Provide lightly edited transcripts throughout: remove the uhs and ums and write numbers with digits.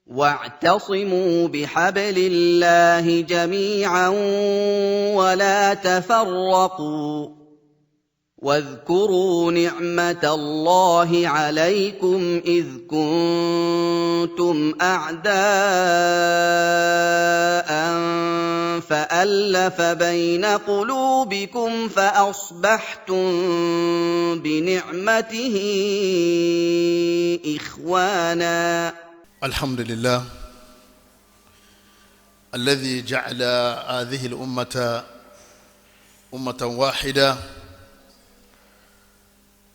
واعتصموا بحبل الله جميعا ولا تفرقوا واذكروا نعمة الله عليكم إذ كنتم أعداء فألف بين قلوبكم فأصبحتم بنعمته إخوانا. الحمد لله الذي جعل هذه الأمة أمة واحدة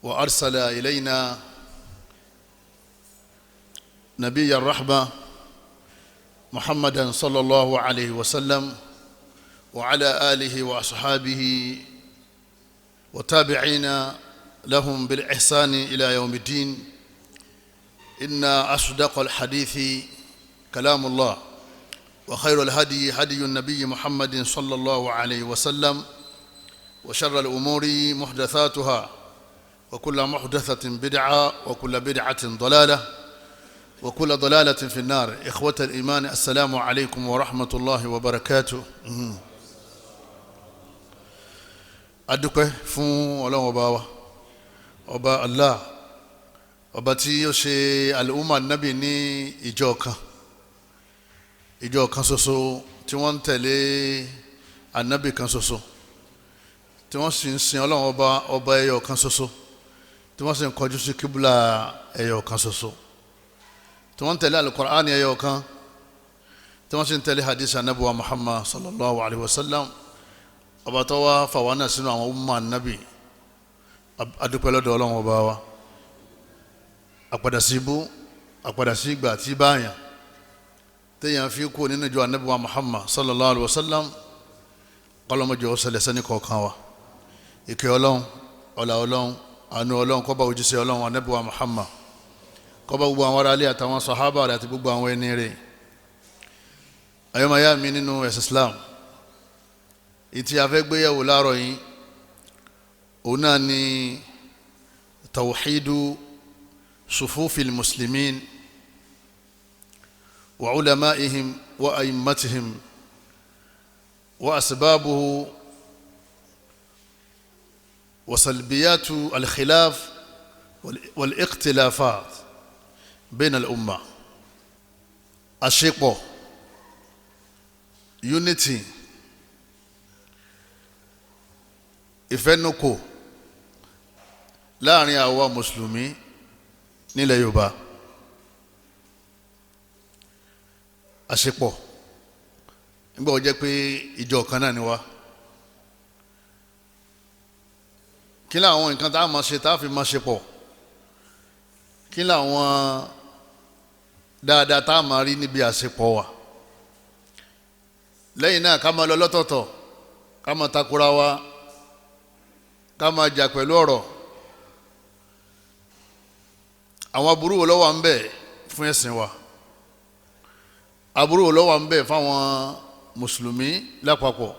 وأرسل إلينا نبي الرحمة محمدا صلى الله عليه وسلم وعلى آله وأصحابه وتابعين لهم بالإحسان إلى يوم الدين. إن أصدق الحديث كلام الله وخير الهدي هدي النبي محمد صلى الله عليه وسلم وشر الأمور محدثاتها وكل محدثة بدعة وكل بدعة ضلالة وكل ضلالة في النار. إخوة الإيمان السلام عليكم ورحمة الله وبركاته. أدوك فون ولا وباوا وبا الله ọba tí ó ṣe al-umma nabi ní ìjọ kan ṣoṣo tí wọ́n ń tẹ̀lé anabi kan ṣoṣo tí wọ́n sì ń sin Ọlọ́run ọba ẹyọ kan ṣoṣo tí wọ́n sì ń kọjú sí kíbùlà ẹyọ kan ṣoṣo tí wọ́n ń tẹ̀lé al-Qur'an ẹyọ kan tí wọ́n sì ń tẹ̀lé hadith anabi wa Muhammad sallallahu alaihi wasallam. ọba tó wá fàwọn náà sínú àwọn umma nabi adúpẹ́ lọ́dọ̀ Ọlọ́run ọba wa. Àpadà sí ibú àpadà sí ìgbà tí báyàn téèyàn fi kú nínú ìjọ Ànábì wa Muhammad sallallahu alaihi wasallam kọlọmọjọ ọsẹlẹ sẹni kọ̀ọ̀kan wa. ìkẹ́ Ọlọ́run ọlá Ọlọ́run àánú Ọlọ́run kó bá òjíṣẹ́ Ọlọ́run Ànábì wa Muhammad kó bá gbogbo àwọn ará ilé àtàwọn sàhábà rẹ̀ àti gbogbo àwọn ẹni rẹ̀. ayọ́mayá mi nínú ẹ̀sìn Islam ìtì afẹ́ gbéyàwó láàárọ̀ yìí òun náà ni tawhidu صفوف المسلمين وعلمائهم وأئمتهم وأسبابه وسلبيات الخلاف والاختلافات بين الأمة. àṣepọ̀ unity ìfẹ́nukò láàrin àwa mùsùlùmí nílẹ̀ Yorùbá. àṣepọ̀ nígbà ó jẹ́ pé ìjọ kan náà ni wá. kí láwọn nǹkan tá a máa ṣe tá a fi máa ṣe pọ̀, kí láwọn dáadáa tá a máa rí níbi àṣepọ̀ wa. lẹ́yìn náà ká máa lọ lọ́tọ̀ọ̀tọ̀, ká máa takora wa, ká máa jà pẹ̀lú ọ̀rọ̀. àwọn aburú wo ló wà ń bẹ fún ẹ̀sìn wa, aburú wo ló wà ń bẹ fáwọn mùsùlùmí lápapọ̀.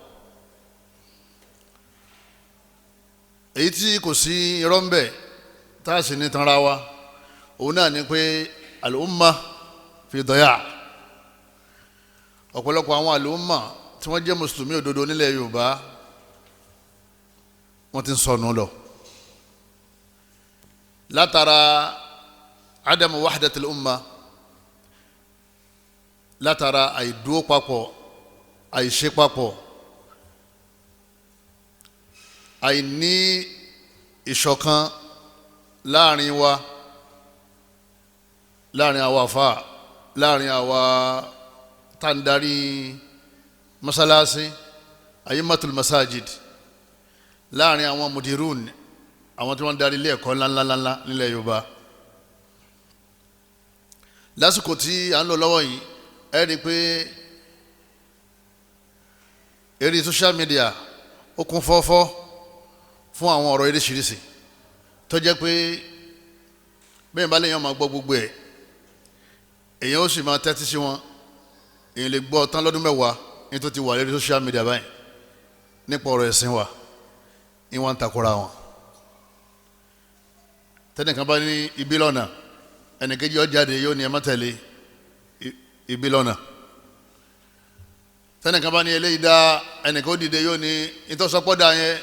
èyí tí kò sí irọ́ ń bẹ tá a sì ní tanra wa òun náà ni pé al-umma fi daya. ọ̀pọ̀lọpọ̀ àwọn al-umma tí wọ́n jẹ́ mùsùlùmí òdodo nílẹ̀ Yorùbá wọ́n ti ń sọnù lọ látara adamu wahdatul umma, látara àìdúró papọ̀, àìṣe papọ̀, àìní ìṣọ̀kan láàrin wa, láàrin àwa àfà, láàrin àwa tàǹdarí masalasi ayyimatul masajid, láàrin àwọn mudirun, àwọn tí wọ́n darí ilé ẹ̀kọ́ ńláńláńlá nílẹ̀ Yorùbá. lásìkò tí à ń lò lọ́wọ́ yìí ẹ rí i pé eré social media ó kún fọ́fọ́ fún àwọn ọ̀rọ̀ eréṣiríṣi tó jẹ́ pé bẹ́ẹ̀ bá lèèyàn máa gbọ́ gbogbo ẹ̀ èèyàn ó sì máa tẹ́tí sí wọn, èèyàn lè gbọ́ tán lọ́dún mẹ́wàá ní tó ti wà lórí social media báyìí nípa ọ̀rọ̀ ẹ̀sìn wa ní wọ́n ń takora wọn. tẹ́nìkan bá ní ibi lọ́nà ẹnìkejì ó jáde yóò ní ẹ má tẹ̀lé, ibi lọ́nà tẹ́nìkan bá ní eléyìí dá ẹnìkan ó dìde yóò ní ìtọ́sọ́pọ̀ dá yẹn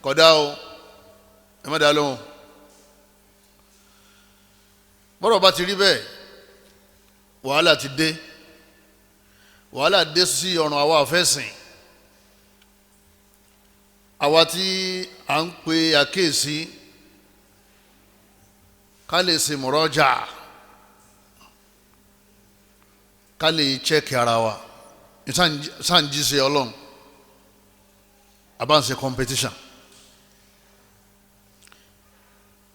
kódà o ẹ má dá lóhùn bọ́rọ̀ bá ti rí bẹ́ẹ̀ wàhálà ti dé wàhálà dé sí ọ̀run àwa àfẹ́sìn àwa tí à ń pe àkíyèsí ká lè ṣe mọ̀rọ́jà ká lè chẹ́kì ara wa ìsànjí ṣe ọlọ́run àbáǹṣe competition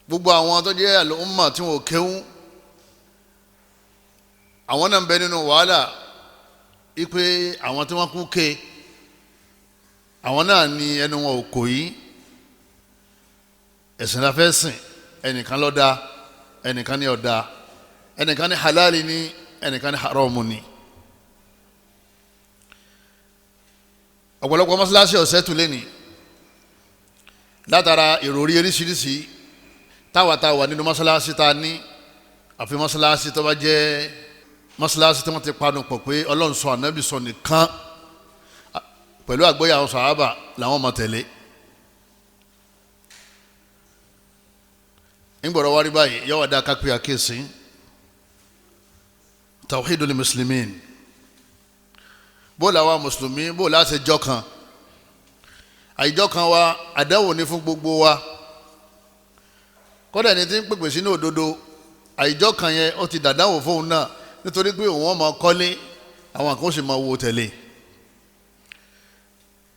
gbogbo àwọn tó jẹ́ àlùmọ̀ tí wọ́n kéwú àwọn náà ń bẹ nínú wàhálà ipe àwọn tí wọ́n kú ké àwọn náà ní ẹnu wọn ò kò yí ẹ̀sìn la fẹ́ sìn ẹnìkan ló dá ẹnìkan ní ọ̀dá ẹnìkan ní halali ní ẹnìkan ní haramu ní ọ̀pọ̀lọpọ̀ mọ́sálásí ọ̀sẹ̀ tún lé ní látara ìròrí oríṣiríṣi táwa nínú mọ́sálásí ta ní àfi mọ́sálásí tó bá jẹ́ mọ́sálásí tí wọ́n ti panu pọ̀ pé Ọlọ́run sọ ànábì sọ nìkan pẹ̀lú àgbọ́yé àwọn sàhábà làwọn máa tẹ̀lé ńgbọ̀rọ̀ wárí báyìí yọ̀wọ̀ dá kápẹ́ àkéèsí tawhidul muslimin bó làwa mùsùlùmí bó láti jọkan àìjọkan wa àdáwò ní fún gbogbo wa kọ́dà ní tí ń pèpè sínú òdodo àìjọkan yẹn ó ti dàdáwò fóun náà nítorí pé òun máa kọ́lé àwọn kan ó sì máa wo tẹ̀lé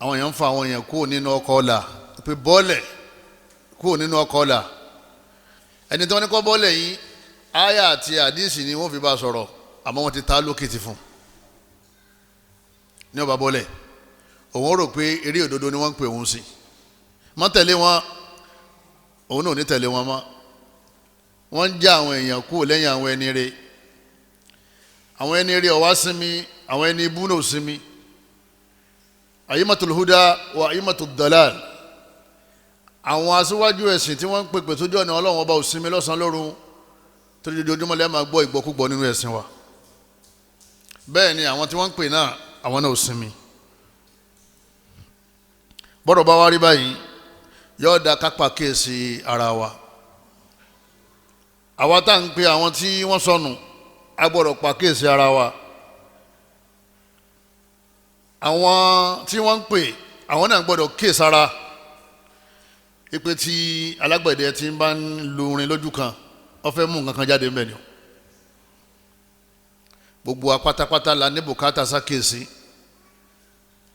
àwọn èèyàn ń fa àwọn èèyàn kúrò nínú ọkọ̀ ọ̀la pé bọ́ọ̀lẹ̀ kúrò nínú ọkọ̀ ọ̀la ẹni tí wọ́n ní kọ́ bọ́ọ̀lẹ̀ yìí áyà àti àdíìsì ni wọ́n fi bá sọ̀rọ̀ àmọ́ wọ́n ti ta lókìtì fún ní ọba bọ́ọ̀lẹ̀ òun rò pé eré òdodo ni wọ́n ń pè òun sí mọ́ tẹ̀lé wọn òun náà ní tẹ̀lé wọn mọ́ wọ́n ń já àwọn èèyàn kúrò lẹ́yìn àwọn ẹni rẹ̀ àwọn ẹni rẹ̀ ọ̀wá sinmi àwọn ẹni ibú náà sinmi ayyimatul huda wa ayyimatud dalal àwọn aṣíwájú ẹ̀sìn tí wọ́n ń pèpè sójú ọ̀nà Ọlọ́run ọba òsinmi lọ́sàn-án lóru tó dojoojúmọ́ lẹ́ẹ̀ máa gbọ́ ìgbọ́kúgbọ́ nínú ẹ̀sìn wa bẹ́ẹ̀ ni àwọn tí wọ́n ń pè náà àwọn náà òsinmi bọ́dọ̀ bá wá rí báyìí yóò da kápá kíyèsí ara wa àwa tá à ń pe àwọn tí wọ́n sọnù a gbọ́dọ̀ pa kíyèsí ara wa àwọn tí wọ́n ń pè àwọn náà gbọ́dọ̀ kíyèsí ara ipe tí alágbẹ̀dẹ tí ń bá ń lu orin lójú kan ó fẹ́ mú nǹkan kan jáde ńbẹ̀ ni gbogbo wa pátápátá la ní bùkátà sákèsí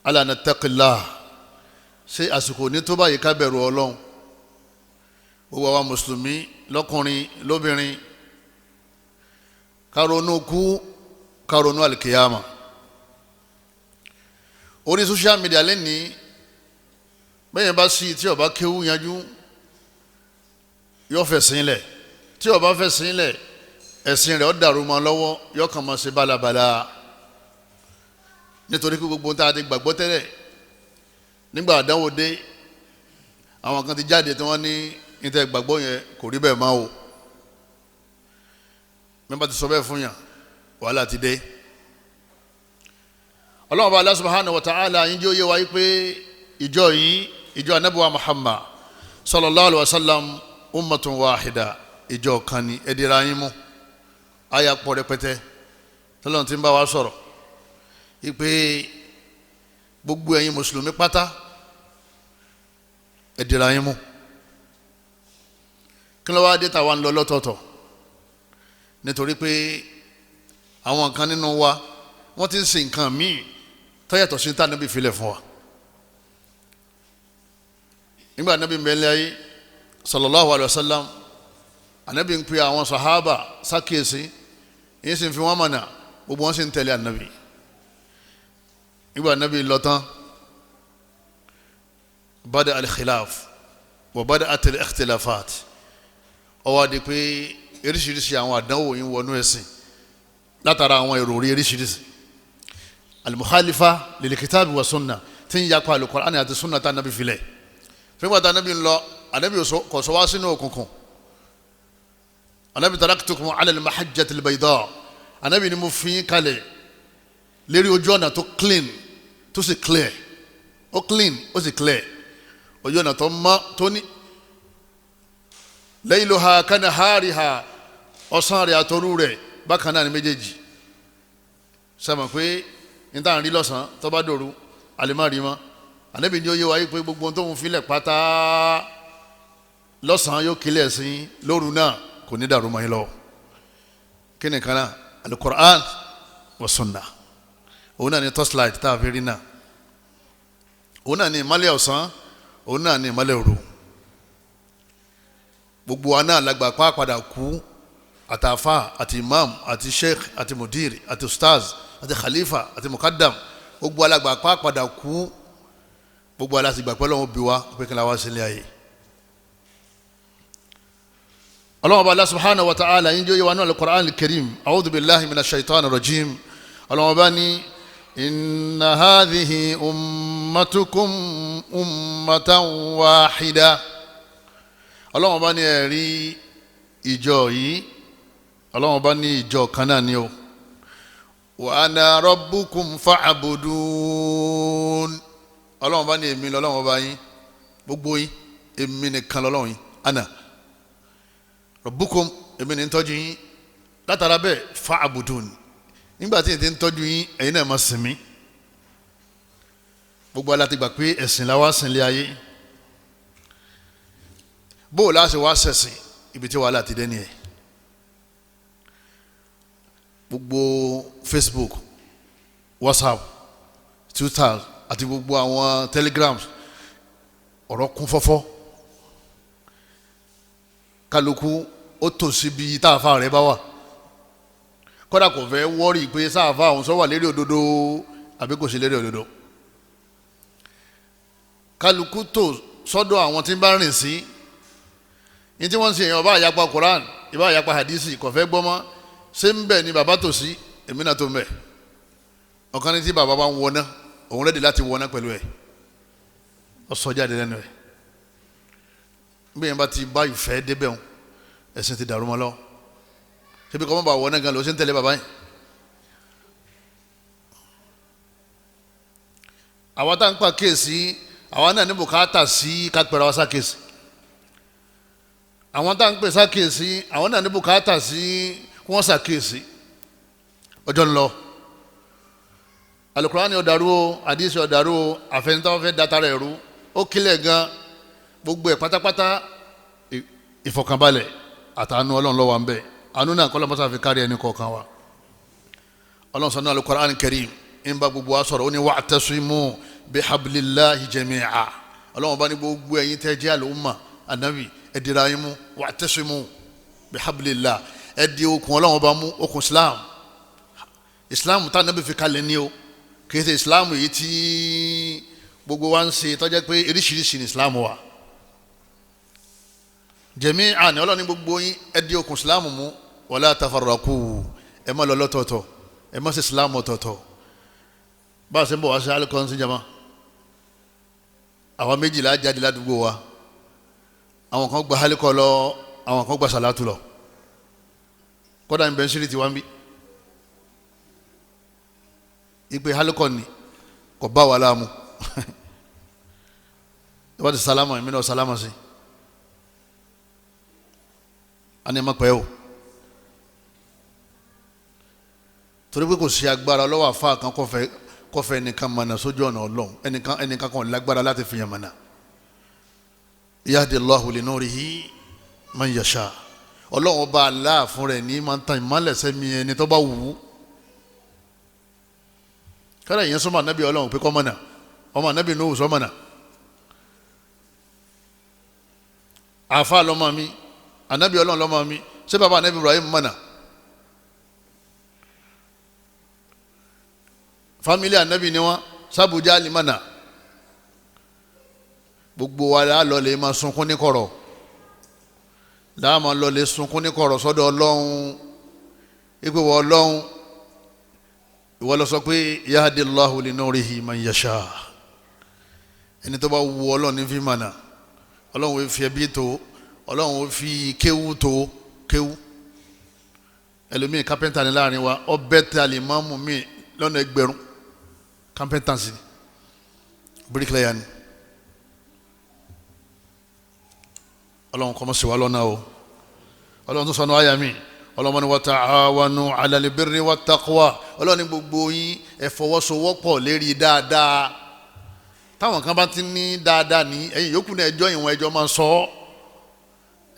ala nattaqillah ṣe àsìkò ní tó báyìí ká bẹ̀rù Ọlọ́run gbogbo àwa mùsùlùmí lọ́kùnrin lóbìnrin ká ronú kú ká ronú àlìkìyàmà orí social media lẹ́ni bẹ́yẹn bá sí tí ó bá kéwú yanjú yóò fẹ́ sílẹ̀ tí ó bá fẹ́ sílẹ̀ ẹ̀sìn rẹ̀ ó dàrú mọ́ lọ́wọ́ yóò kàn máa ṣe bálabàla nítorí pé gbogbo tá a ti gbàgbọ́ tẹ́lẹ̀ nígbà àdánwò dé àwọn kan ti jáde tí wọ́n ní níta ìgbàgbọ́ yẹn kò rí bẹ́ẹ̀ máa o mẹ́bà ti sọ bẹ́ẹ̀ fún yàn wàhálà ti dé Ọlọ́run bá Allah subhanahu wa ta'ala yín jẹ́ òye wáyé pé ìjọ yìí ìjọ anábíwá Muhammad sallallahu alaihi wasallam ummatun wahida ìjọ kan ní ẹ̀dìrà yín mú àyà pọ̀ rẹpẹtẹ tọ́lọ́run ti ń bá wa sọ̀rọ̀ ìpè gbogbo ẹ̀yin mùsùlùmí pátá ẹ̀dìrà yín mú kí ló wá dé tàwa ń lọ lọ́tọ̀ọ̀tọ̀ nítorí pé àwọn kan nínú wa wọ́n ti ń ṣe nǹkan míì tó yàtọ̀ sí tá Ànábì filẹ̀ fún wa nígbà Ànábì mbẹ́lẹ́ ayé sallallahu alayhi wa sallam Ànábì ń pe àwọn sahaba sákèsí yìí sì ń fi wọ́n mọ̀nà gbogbo wọn sì ń tẹ̀lé Ànábì nígbà Ànábì lọ tán bada al-khilaf wa bada al-ikhtilafat ó wá di pé eríṣiríṣi àwọn àdánwò yìí wọnú ẹ̀sìn látara àwọn ìròrí eríṣiríṣi al-mukhalifa lil-kitabi wa sunna tí ń yapa al-Qur'an àti sunna tá Ànábì filẹ̀ fígbà tá Ànábì ń lọ Ànábì kò sọ wá sínú òkùnkùn Ànábì taraktukum ala al-mahajjati al-bayda Ànábì ni mo fi kalẹ̀ lérí ojú ọ̀nà tó clean tó sì clear ó clean ó sì clear ojú ọ̀nà tó mọ́ tó ní layluha kanahariha ọ̀sán rẹ̀ àtòru rẹ̀ bákan náà ni méjèèjì sẹ́mọ̀ pé ní táwọn rí lọ́sàn tó bá dòru àlèmárì mọ́ Ànábì ni ó yé wa yí pé gbogbo ohun tó ń filẹ̀ pátá lọ́sàn yóò kílẹ̀ sí lóru náà kò ní dàrú mọ́ yín lọ kí ni kan náà al-Qur'an wa sunnah òun náà ni torchlight tá a fi rí náà òun náà ni ìmọ́lẹ̀ ọ̀sán òun náà ni ìmọ́lẹ̀ òru gbogbo wa náà lágbà pa padà kú àtàfà àti imam àti sheikh àti mudir àti ustaz àti khalifa àti mukaddam gbogbo alágbà pa padà kú gbogbo alásìgbà pẹ́ lọ́wọ́ bí wa pé kí la wá sílé ayé Allah bá Allah subhanahu wa ta'ala yin joye wa nu al-Qur'an al-Karim a'udhu billahi minash shaitanir rajim Allah bá ní inna hadhihi ummatukum ummatan wahida Allah bá ní ẹ̀rí ìjọ yìí Allah bá ní ìjọ kan náà ni o wa ana rabbukum fa'budun Allah bá ní èmi lọ́lọ́run bá yín gbogbo yín èmi nìkan lọ́lọ́run yín ana rabbukum èmi ní tọ́jú yín látara bẹ́ẹ̀ fa'budun nígbà tí èmi ti ń tọ́jú yín ẹ̀yin náà máa sìn mí gbogbo aláti gbà pé ẹ̀sìn la wá sìn lé ayé bóò láti wá sẹ̀sìn ibi tí wàhálà ti dé nìyẹn gbogbo Facebook WhatsApp Twitter àti gbogbo àwọn telegrams ọ̀rọ̀ kún fọ́fọ́ kálukú ó tò síbi táàfà rẹ̀ bá wà kódà kò fẹ́ wọ́ọ̀rì pé sáàfà òun sọ wà lérí òdodo àbí kò sí lérí òdodo kálukú tò sọ́dọ̀ àwọn tí ń bá rìn sí ní tí wọ́n ń ṣe èèyàn ọba àyapa Quran ìbá àyapa hadisi kò fẹ́ gbọ́ mọ́ ṣé ń bẹ̀ ni bàbá tò sí èmi náà tó ń bẹ̀ ọ̀kan ní tí bàbá bá ń wọná òun rẹ́dí láti wọná pẹ̀lú ẹ̀ ọ sọ jáde lẹ́nu ẹ̀ bí yẹn bá ti bá ìfẹ́ débẹ̀ wọn ẹ̀sìn ti dàrú mọ́ lọ ṣé bí kọ́ mọ́ bá wọná gan lọ sí ń tẹ̀lé bàbá yẹn àwa tá ń pa kéèsì àwa náà ní bùkátà sí kápẹ́rẹ́ wa sákèsì àwọn tá ń pè sákèsì àwọn náà ní bùkátà sí wọ́n sákèsì ọjọ́ ń lọ alukurani ọ̀dàrú o àdìsí ọ̀dàrú o àfẹnitá fẹ́ dátà rẹ̀ rú ó kílẹ̀ gan gbogbo ẹ̀ pátápátá ìfọ̀kànbalẹ̀ àtàánú ọlọ́run ló wà ń bẹ àánú náà kọ́ lọ́mọ́sá fi kárí ẹni kọ̀ọ̀kan wa ọlọ́run sọ ní alukurani karim ń bá gbogbo wa sọ̀rọ̀ ó ní wa'tasimu bihablillahi jami'a ọlọ́run bá ní gbogbo ẹ̀yin tẹ́ jẹ́ àlùmọ̀ ànábì ẹ̀dìrà yín mú wa'tasimu bihablillah ẹ̀dì okùn ọlọ́run bá mú okùn islam tá ànábì fi kalẹ̀ ní o kìí ṣe islam yìí tí gbogbo wa ń ṣe tó jẹ́ pé oríṣiríṣi ní islam wa jami'an ni ọlọ́run ní gbogbo yín ẹ̀dì okùn islam mú wala tafarraqu ẹ má lọ lọ́tọ̀ọ̀tọ̀ ẹ má ṣe islam ọ̀tọ̀ọ̀tọ̀ bá a ṣe ń bọ̀ wá sí alikọ́n sí jama àwọn méjìlá jáde ládùúgbò wa àwọn kan gba alikọ́ lọ àwọn kan gba sàlátù lọ kódà ń bẹ ń sírí tiwa ń bí ìpè alikọ́ ni kò bá wa láàmú ìwádìí ti sálámà èmi náà sálámà sí a ní ẹ má pẹ́ o torí pé kò sí agbára lọ́wọ́ àfa kan kọfẹ ẹnìkan mọ̀nà sójú ọ̀nà ọlọ́run ẹnìkan kan lágbára láti fi yàn mọ̀nà yahdillahu linurihi man yasha ọlọ́run ọba Allah fún rẹ̀ ní máa ń tan ìmọ̀lẹ̀ sẹ́mi ẹni tó bá wù ú kọ́dà ìyẹn sọ́mọ́ ànábì ọlọ́run pé kọ́ mọ̀nà ọmọ ànábì Nuhu sọ mọ̀nà àfa lọ́mọ mi ànábì ọlọ́run lọ́mọ mi ṣé bàbá ànábì Ibrahim mọ̀nà fámílì ànábì ni wọn sábùjá limana gbogbo wa la lọ lè máa sunkún ní kọ̀rọ̀ láàmú lọ lè sunkún ní kọ̀rọ̀ sọ́dọ̀ ọlọ́run ipò wọ ọlọ́run ìwọ lọ sọ pé yahdillahu linurihi man yasha ẹni tó bá wu ọlọ́run ní fi mànà ọlọ́run ò fi ẹbí tó ọlọ́run ò fi kéwú tó kéwú ẹlòmíì kápẹ́ntà ní láàrin wa ọbẹ̀ tí a lè máa mú mi lọ́nà ẹgbẹ̀rún kápẹ́ntà sí bíríkìlẹ̀yà ni ọlọ́run kọ́ mọ́ sí wa lọ́nà o ọlọ́run tó sọnù àyà mi ọlọ́run ní wa ta'awanu 'ala al-birri wat-taqwa ọlọ́run ní gbogbo yín ẹ fọwọ́sowọ́pọ̀ lérí dáadáa táwọn kan bá ti ní dáadáa ní ẹ̀yin yòókù náà ẹjọ́ ìwọ̀n ẹjọ́ máa sọ ọ́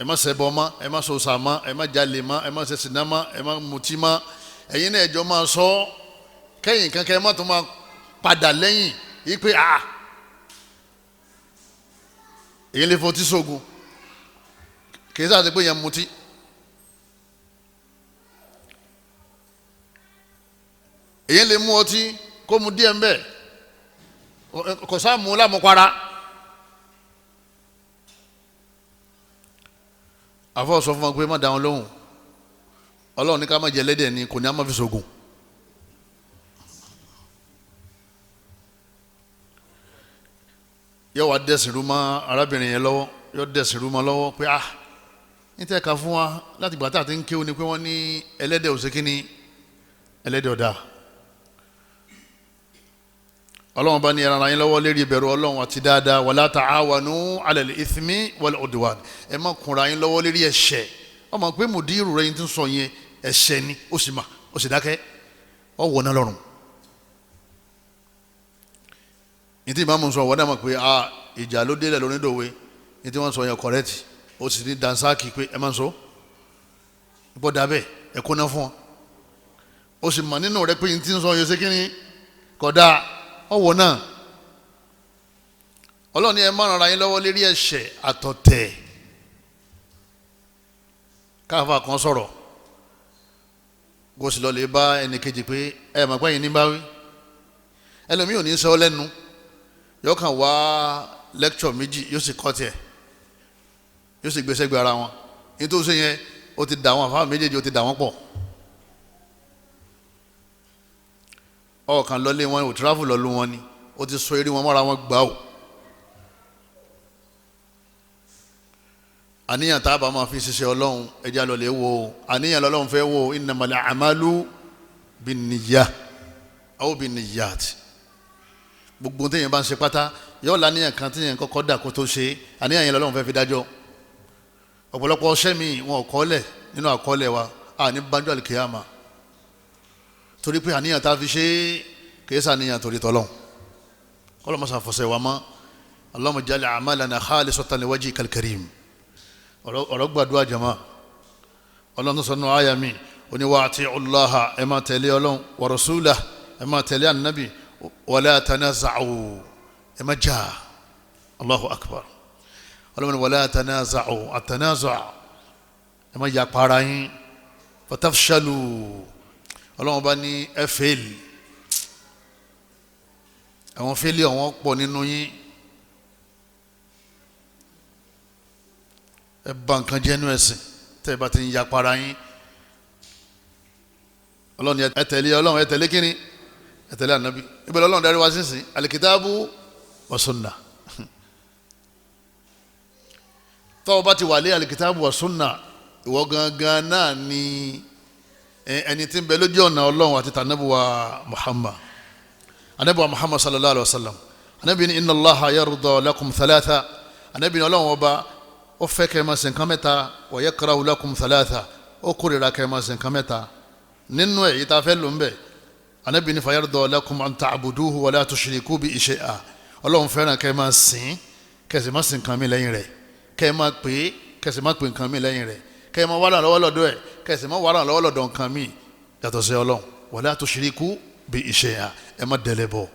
ẹ má ṣẹbọ mọ́ ẹ má sòsà mọ́ ẹ má jalè mọ́ ẹ má ṣe sìná mọ́ ẹ má mutí mọ́ ẹ̀yin náà ẹjọ́ máa sọ ọ́ kẹ́yìn kankan ẹ má tó máa padà lẹ́yìn yìí pé èyí lè fọtí sógun kì í sáà ti pé yẹn mutí èyí lè mú ọtí kó mu díẹ̀ ńbẹ̀ kò sáà mú lámùpara àfọwọ́ sọ fún wọn pé má dá wọn lóhùn ọlọ́run ní ká má jẹ ẹlẹ́dẹ̀ ni kò ní á má fi sógun yóò wá dẹ̀sìn rú mọ́ arábìnrin yẹn lọ́wọ́ yóò dẹ̀sìn rú mọ́ lọ́wọ́ pé ní tẹ́ ka fún wa láti gbà tá a ti ń kéwòn ni pé wọ́n ní ẹlẹ́dẹ̀ òsèkínní ẹlẹ́dẹ̀ ọ̀dà ọlọ́run bá ní ẹran ara yín lọ́wọ́ lérí ìbẹ̀rù ọlọ́run àti dáadáa wala ta'awanu 'ala al-ithmi wal-'udwan ẹ má kúnra yín lọ́wọ́ lérí ẹ̀ṣẹ̀ ọmọ pé mùdírù rẹ̀ yín ti ń sọ yẹn ẹ̀ṣẹ̀ ni ó sì mà ó sì dákẹ́ ọ wọ̀ náà lọ́rùn ní tí ìmáàmù sọ wọ́n náà mọ̀ pé ìjà ló délẹ̀ lónídòwe ní tí wọ́n sọ yẹn kọ̀rẹ́tì ó sì ní dansáàkì pé ẹ máa ń sọ ìbọn dàbẹ̀ ẹ kó náà fún ọ ó sì mà nínú rẹ pé ní tí ń sọ yẹn ṣé kí ni kódà ọwọ́ náà ọlọ́run ní ẹ má ràn ara yín lọ́wọ́ lérí ẹ̀ṣẹ̀ àtọ̀tẹ̀ káfà kan sọ̀rọ̀ kó sì lọ lè bá ẹnì kejì pé ẹ mọ̀ pé yín ní báwí ẹlòmíì ò ní sọ lẹ́nu yóò kàn wá lẹ́kṣọ̀ méjì yóò sì kọ́ tiẹ̀ yóò sì gbèsè gbé ara wọn nítorí sẹ́yìn yẹn ó ti dà wọn àfáà méjèèjì ó ti dà wọn pọ̀ ọ̀kan lọ́lé wọn ò tíráfù lọ́lú wọn ni ó ti sọ eré wọn mọ́ra wọn gbà ó àníyàn tá a bá máa fi ṣiṣẹ́ ọlọ́run ẹja lọ lè wo àníyàn lọ́lọ́run fẹ́ wo innamal a'malu binniyah aw binniyat gbogbo téèyàn bá ń ṣe pátá yóò láníyàn kan téèyàn kọ́kọ́ dà kó tó ṣe àníyàn yẹn lọ́lọ́run fẹ́ fi dájọ́ ọ̀pọ̀lọpọ̀ ọṣẹ́ mi wọn ò kọ́lẹ̀ nínú àkọọ́lẹ̀ wa ní banjọ́ àlìkèyàmà torí pé àníyàn tá a fi ṣe kìí sàníyàn torí tọ́lọ́n kọ́lọ́ mọ́sá fọ́sẹ̀ wa mọ́ Allahumma ja'al a'malana khalisatan liwajhikal karim ọ̀rọ̀ gbàdúrà jama ọlọ́run sọ́nù àyà mi oní wa ati'u Allaha ẹ máa tẹ̀lé ọlọ́run wa rasulahu ẹ máa tẹ̀lé ànábì wala tanaza'u ẹ máa jà Allahu akbar ọlọ́run wala tanaza'u at-tanazu' ẹ máa yà para yín fatafshalu ọlọ́run bá ní ẹ fẹ́ẹ̀lì àwọn fẹ́ẹ̀lì àwọn pọ̀ nínú yín ẹ bà nǹkan jẹ́ nínú ẹ̀sìn tẹ́ ẹ bá ti ń ya para yín ọlọ́run ẹ tẹ̀lé ọlọ́run ẹ tẹ̀lé kíni ẹ tẹ̀lé ànábì ibẹ̀ ọlọ́run darí wa sísìn alikitaabu wa sunna tọ́wọ́ bá ti wà lé alikitaabu wa sunna ìwọ gangan náà ni ẹni tí ń bẹ lójú ọ̀nà ọlọ́run àti tànàbùwà Muhammad anabiwa Muhammad sallallahu alaihi wa sallam anabi ni inna Allaha yarda lakum thalatha anabi ni ọlọ́run ọba ó fẹ́ kẹ́ máa ṣe nǹkan mẹ́ta wa yakrahu lakum thalatha ó kórìíra kẹ́ máa ṣe nǹkan mẹ́ta nínú ẹ̀ yìí tá a fẹ́ lò ń bẹ̀ anabi ni fa yarda lakum an ta'buduhu wa la tushriku bihi shay'a ọlọ́run fẹ́ràn kẹ́ máa sìn kẹ́sì má sìn nǹkan mi lẹ́yìn rẹ̀ kẹ́ máa pè é kẹ́sì má pè nǹkan mi lẹ́yìn rẹ̀ kẹ́ máa wàrà lọ́wọ́ lọ́dọ̀ ẹ̀ kẹ́sì má wàrà lọ́wọ́ lọ́dọ̀ nǹkan mi yàtọ̀ sí ọlọ́run wala tushriku bihi shay'a ẹ má dẹ̀lẹ̀ bọ̀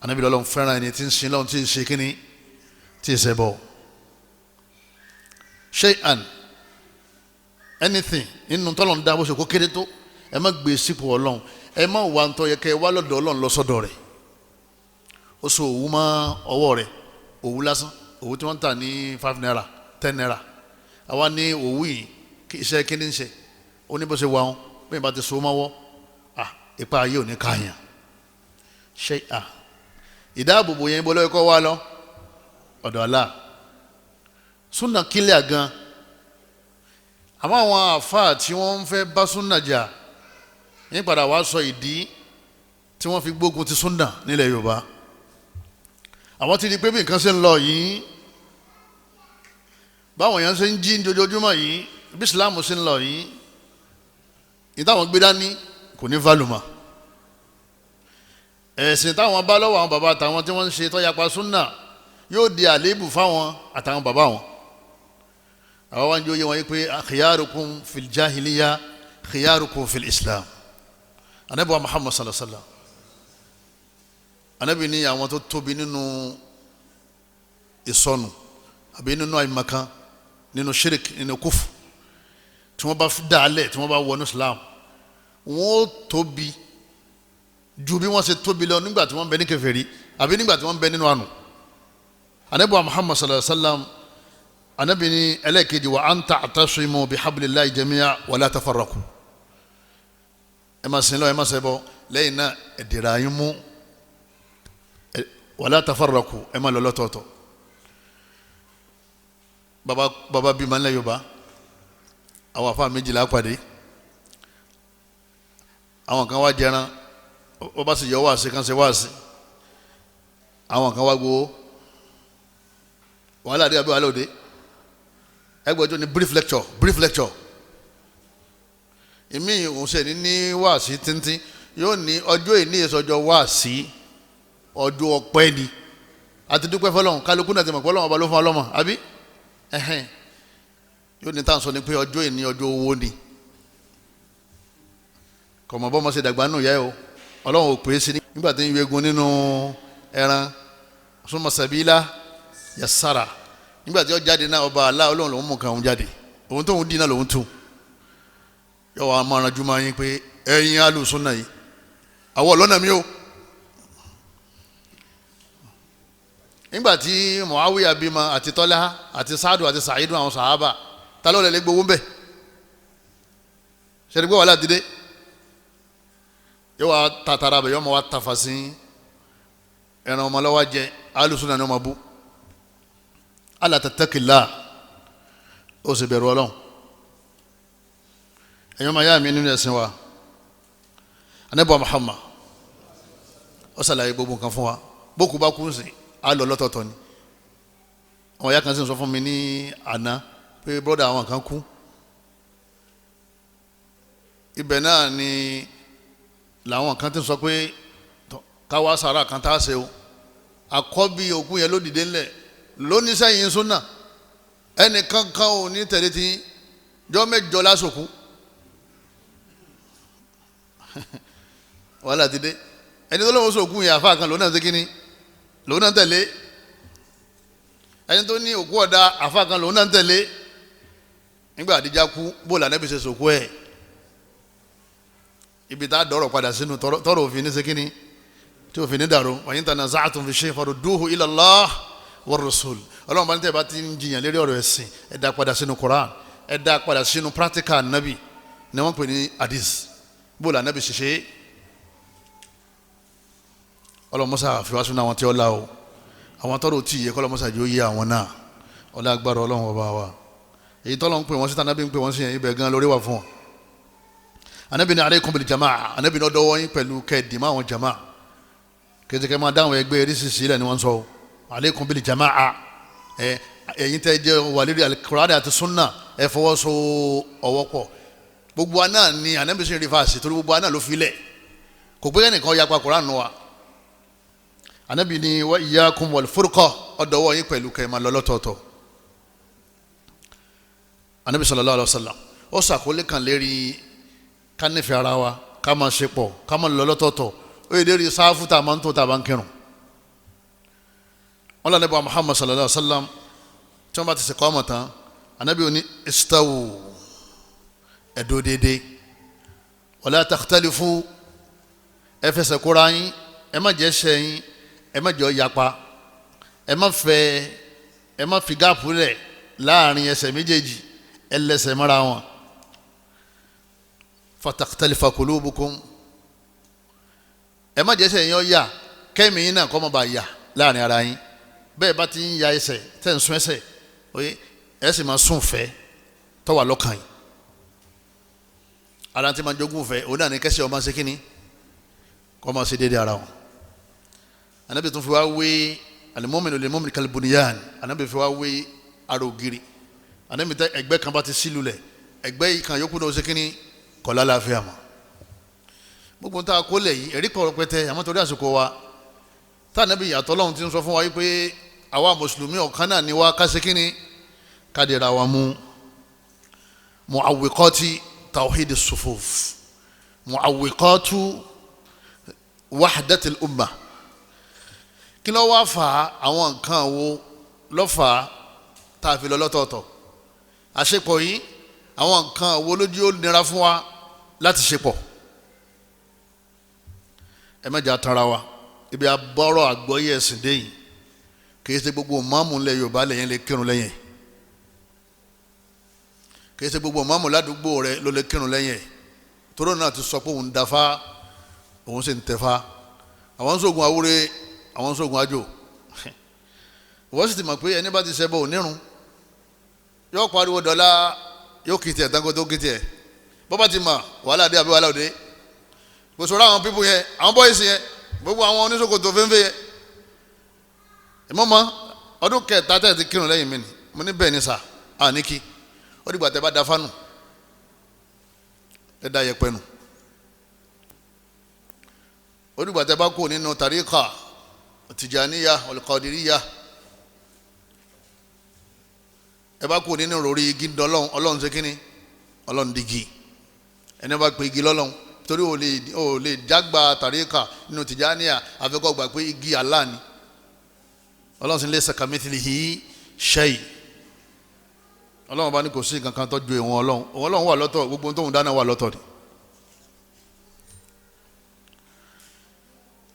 anabi lọ́lọ́run fẹ́ràn ẹni tí ń sin lọ́run tí ń ṣe kíní tí ń ṣe bọ̀ shay'an anything nínú tọ́lọ̀ ń dá bó ṣe kó kéré tó ẹ má gbé sípò ọlọ́run ẹ má wà ń tọ́ yẹ kẹ́ ẹ wá lọ́dọ̀ ọlọ́run lọ́sọ̀dọ̀ rẹ̀ ó so òwú mọ́ ọwọ́ rẹ̀ òwú lásán òwú tí wọ́n ń tà ní 5 naira 10 naira àwa ní òwú yìí iṣẹ́ kíní ń ṣe ó ní bó ṣe wà wọn bẹ́ẹ̀ bá ti so mọ́wọ́ ipa ayé ò ní káyàn ṣe ìdáàbòbò yẹn bọ́ lọ́wọ́ kọ́ wá lọ ọ̀dọ̀ Allah súnà kílẹ̀ gan àmọ́ àwọn àfáà tí wọ́n ń fẹ́ bá súnà jà ní padà wá sọ ìdí tí wọ́n fi gbógun ti súnà nílẹ̀ Yorùbá. àwọn ti di pé bí nǹkan ṣe ń lọ yìí, báwọn èèyàn ṣe ń jí ojoojúmọ́ yìí, bí Islam ṣe ń lọ yìí, ìtàwọn gbé dání kò ní válùmọ̀. ẹ̀sìn táwọn bá lọ́wọ́ àwọn bàbá àtàwọn tí wọ́n ń ṣe tó yapa súnà yóò di àléébù fáwọn àtàwọn bàbá wọn. àwọn wá ń jóye wọn yìí pé khiyarukum fil jahiliya khiyarukum fil Islam. Ànábì wa Muhammad sallallahu alaihi wasallam, Ànábì ní àwọn tó tóbi nínú ìsọnù àbí nínú àìmọ̀kan, nínú shirik, nínú kúfù, tí wọ́n bá dálẹ̀, tí wọ́n bá wọnú Islam, wọ́n tóbi ju bí wọ́n ṣe tóbi lọ nígbà tí wọ́n bẹ ní kèfèrí àbí nígbà tí wọ́n bẹ nínú àánú. Ànábì wa Muhammad sallallahu alaihi wasallam, Ànábì ní ẹlẹ́ẹ̀kejì wa an ta'tasimu bihablillahi jami'a wa la tafarraqu. ẹ máa sin lọ, ẹ máa ṣẹbọ, lẹ́yìn náà ẹ dìrà yín mú, wa la tafarraqu, ẹ máa lọ lọ́tọ̀ọ̀tọ̀. baba bímọ ńlẹ̀ Yorùbá, àwọn àfáà méjìlá pàdé, àwọn kan wá jẹran, wọ́n bá sì yọ wáàsí kan ṣe wáàsí, àwọn kan wá gbowó, wàhálà dé àbí wàhálà òde, ẹgbẹ́jọ́ ní brief lecture. ìmí òun ṣe ní wáàsí tíntín, yóò ní ọjọ́ ìní ìsọjọ́ wáàsí, ọjọ́ ọpẹ́ ni, àti dúpẹ́ fọlọ́run, kálukú náà ti mọ̀ pé Ọlọ́run ọba ló fún ọlọ́mọ àbí yóò ní táwọn sọ ni pé ọjọ́ ìní ọjọ́ owó ni, kọ̀mọ̀ bọ́ ọmọ ṣe dàgbà nù yẹ o, Ọlọ́run ò pè é sí nígbà tí ń yegun nínú ẹran summa sabila yassara, nígbà tí ó jáde náà ọba Allah Ọlọ́run lòún mú kan òun jáde, òun tóun dín náà lòún tún. yọ wà máa ranjú máa yín pé ẹ̀yin alùsùn náà yìí àwọn ọlọ́nà mi o. nígbà tí Muawiya bímọ àti Tọ́lá àti Saadu àti Saidu àwọn sàhábà ta ló lè gbowó ń bẹ̀ ṣe é gbé wàhálà dídé, yóò wá tàtàrà bẹ̀ yóò máa wá tàfà sí ẹran ọmọ lọ́wọ́ jẹ alùsùn náà ni wọ́n máa bú. Alla tattaqillah, ó sì bẹ̀rù Ọlọ́run. ẹ̀yọ́ máa yá mi nínú ẹ̀sìn wa, Ànábì Muhammad ó ṣàlàyé gbogbo nǹkan fún wa, bókù bá kú sí á lọ lọ́tọ̀ọ̀tọ̀ ni. àwọn ìyá kan sì ń sọ fún mi ní àná pé brọ́dà àwọn kan kú, ibẹ̀ náà ni làwọn kan ti sọ pé káwá sàrà kan tá a ṣe o, àkọ́bí òkú yẹn ló dìde ńlẹ̀ lóní sẹ́yìn súnà, ẹnìkan kan ò ní tẹ̀lé tí jọ́ mẹ́jọ lásòkú. wàhálà ti dé, ẹni tó lọ́wọ́ sòkú yẹn àfa kan lòun náà ṣe kíní, lòun náà tẹ̀lé, ẹni tó ní òkú ọ̀dà àfa kan lòun náà tẹ̀lé. nígbà àdíjà kú bóòlù Ànábì ṣe sòkú ẹ̀, ibi tá a dọ̀rọ̀ padà sínú tọrọ òfin ní ṣe kíní tí òfin ní dàrú, wa in tanaza'tum fi shay'in farudduhu ila Allah wa rasul. Ọlọ́run bá ní tẹ́ bá ti ń jiyàn lérí ọ̀rọ̀ ẹ̀sìn, ẹ dá padà sínú Quran, ẹ dá padà sínú practical Ànábì ni wọ́n pè ní hadith, bóòlù Ànábì ṣiṣẹ́. Ọlọ́run mọ́sá fi wá sínú àwọn tí ó la o, àwọn tọ́rọ tí yẹ kọ́lọ́ mọ́sá yóò yé àwọn náà, ọlá agbára Ọlọ́run ọba wa. èyí tọ́lọ́ ń pè wọ́n sí Ànábì ń pè wọ́n sí yẹn, ibẹ̀ gan lórí wà fún wọn. Ànábì ní alaykum bil jamaa, Ànábì ní ọdọ́ wọ́n pẹ̀lú kẹ́ẹ̀dìmọ́ àwọn jamaa, kẹ́ẹ̀dìkẹ́ máa dáhùn ẹgbẹ́ eréṣiṣi ilẹ̀ ni wọ́n sọ alaykum bil jamaa. ẹ̀yin tẹ́ jẹ́ wàlírí al-Qur'ani àti sunna, ẹ fọwọ́ so ọwọ́ pọ̀. gbogbo wa náà ni Ànábì sì ń rí fàásì, torí gbogbo wa náà ló filẹ̀, kò gbé ẹnìkan yapa Qur'an wa. Ànábì ní wa iyyakum wal furqa, ọdọ́ wọ́n yín pẹ̀lú kẹ́ẹ̀ máa lọ lọ́tọ̀ọ̀tọ̀. Ànábì sallallahu alaihi wasallam ó sàkólé kan lérí ká nífẹ̀ẹ́ ara wa, ká máa ṣe pọ̀, ká máa lọ lọ́tọ̀ọ̀tọ̀, ó yẹ lérí sáfù tá a máa ń tó tá a bá ń kírun. wọ́n lọ Ànábì Muhammad sallallahu alaihi wasallam tí wọ́n bá ti ṣe kọ́ ọmọ tán, Ànábì ní istawu, ẹ̀dọ́ déédéé, wala takhtalifu, ẹ fẹsẹ̀ kóra yín, ẹ má jẹ́ ṣẹ́yìn, ẹ má jọ yapa, ẹ má fi gáàpù lẹ̀ láàrin ẹsẹ̀ méjèèjì, ẹ lẹ́sẹ̀ mọ́ra wọn. fatakhtalifa qulubukum, ẹ má jẹ́ ẹsẹ̀ yín ó yà, kẹ́mi yín náà kó má bàa yà láàrin ara yín. bẹ́ẹ̀ bá ti ń ya ẹsẹ̀ tẹ́ ń sún ẹsẹ̀, oye ẹ sì máa sún fẹ́ tó wà lọ́kàn yín, ara tí máa jogún fẹ́ òun náà ní kẹ́sì ọmọ ṣe kíni kọ́ máa ṣe déédéé ara wọn. Ànábì tún fi wá wé al-mu'minu lil-mu'mini kal-bunyan. Ànábì fi wá wé ara ògiri. Ànábì tẹ ẹgbẹ́ kan bá ti sílù lẹ̀ ẹgbẹ́ yìí kan yókù náà ṣe kíni kọ́ lálàáfíà mọ́. gbogbo tá a kó lẹ̀ yìí ẹ̀rí kọ̀ rẹpẹtẹ àmọ́ torí àsìkò wa tá Ànábì yàtọ̀ Ọlọ́run ti ń sọ fún wa yìí pé àwa mùsùlùmí ọ̀kan náà ni wá ká ṣe kíni ká dira wa mú mu'awwiqati tawhid as-sufuf mu'awwiqatu wahdati al-ummah. kí ló wá fà àwọn nǹkan wo ló fà tá a fi lọ lọ́tọ̀ọ̀tọ̀ àṣepọ̀ yìí àwọn nǹkan wo lójú ó nira fún wa láti ṣepọ̀. ẹ mẹ́jà tanra wa ibi abọ́rọ̀ àgbọ́yé ẹ̀sìn dé yìí kì í ṣe gbogbo mọ́mù ńlẹ̀ Yorùbá lẹ́yìn lè kírun lẹ́yìn kì í ṣe gbogbo mọ́mù ládùúgbò rẹ ló lè kírun lẹ́yìn tóró náà ti sọ pé òun dáfá òun sì ń tẹ̀fá àwọn sógun awúre àwọn sógun àjò wọ́n sì ti mọ̀ pé ẹni bá ti ṣẹbọ onírun yóò pariwo dọ́là yóò kì í tiẹ̀ dáńgó tó kì í tiẹ̀ bọ́ bá ti mọ̀ wàhálà dé àbí wàhálà òde kò sọ̀rọ̀ àwọn pípù yẹn àwọn bọ́ìsì yẹn gbogbo àwọn oníṣòkòtò fẹ́ńfẹ́ yẹn ìmọ̀mọ́ ọdún kẹta tẹ̀ ti kírun lẹ́yìn mi ni mo ní bẹ́ẹ̀ ni sà á ní kí ó dìgbà tẹ́ bá da fánù ẹ da yẹpẹ nù ó dìgbà tẹ́ bá kú nínú tàríkà tìjàníyà olùkọ́dìríyà ẹ bá kú nínú ròrí igi dọ́lọ́hún ọlọ́run ṣe kínní ọlọ́run digi ẹni bá pe igi lọ́lọ́hún torí ò lè jágba tàríkà nínú tìjàníyà àfikọ́ gbà pé igi Allah ni ọlọ́run sì ń lé sakamithlihi shay ọlọ́run bá ní kò sí nǹkan kan tó ju ìwọ̀n ọlọ́run wà lọ́tọ̀ gbogbo tóun dáná wà lọ́tọ̀ ni.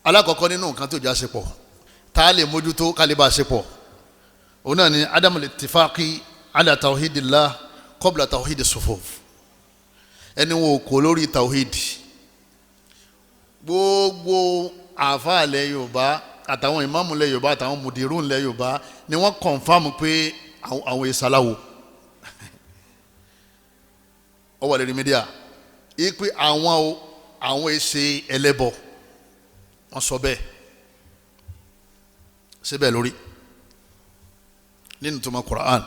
alákọ̀ọ́kọ́ nínú nǹkan tó já ṣe pọ̀ tá a lè mójútó ká lè bá a ṣe pọ̀ òun náà ni adamul ittifaqi ala tawhidillah qabla tawhid as-sufuf ẹni wọn ò kó lórí tawhid gbogbo àfáàlẹ̀ Yorùbá àtàwọn ìmáàmù lẹ̀ Yorùbá àtàwọn mùdírùn lẹ̀ Yorùbá ni wọ́n kọ̀nfàmù pé àwọn ìsàláwò ó wà lórí mídíà yìí pé àwọn èsè ẹlẹ́bọ wọ́n sọ bẹ́ẹ̀ síbẹ̀ lórí nínú tó mọ Qur'an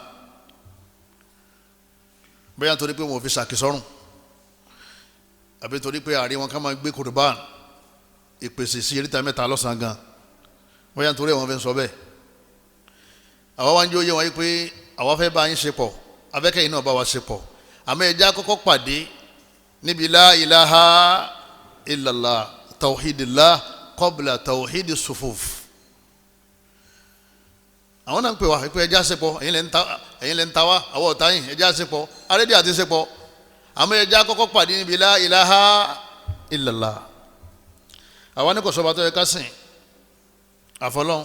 bóyá nítorí pé wọn ò fi ṣàkísọ́rùn àbí torí pé àrí wọn ká máa gbé Qur'an ìpèsè sí eréta mẹ́ta lọ́sàn-án gan bóyá nítorí wọn fẹ́ sọ bẹ́ẹ̀ àwa wá ń jẹ́ òye wọn yìí pé àwa fẹ́ bá yín ṣe pọ̀ abẹ́kẹ́yìn náà bá wa ṣe pọ̀ àmọ́ ẹja kọ́kọ́ pàdé níbi la ilaha illallah tawhidillah qabla tawhidi sufuf àwọn náà ń pè wá pé ẹja ṣe pọ̀ ẹ̀yin lẹ́ ń ta wá àwọ̀ ọ̀tá yìí ẹja ṣe pọ̀ arédè àti ṣe pọ̀ àmọ́ ẹja kọ́kọ́ pàdé níbi la ilaha illallah àwa ní kò sọ́ba tó yẹ ká sìn àfọlọ́n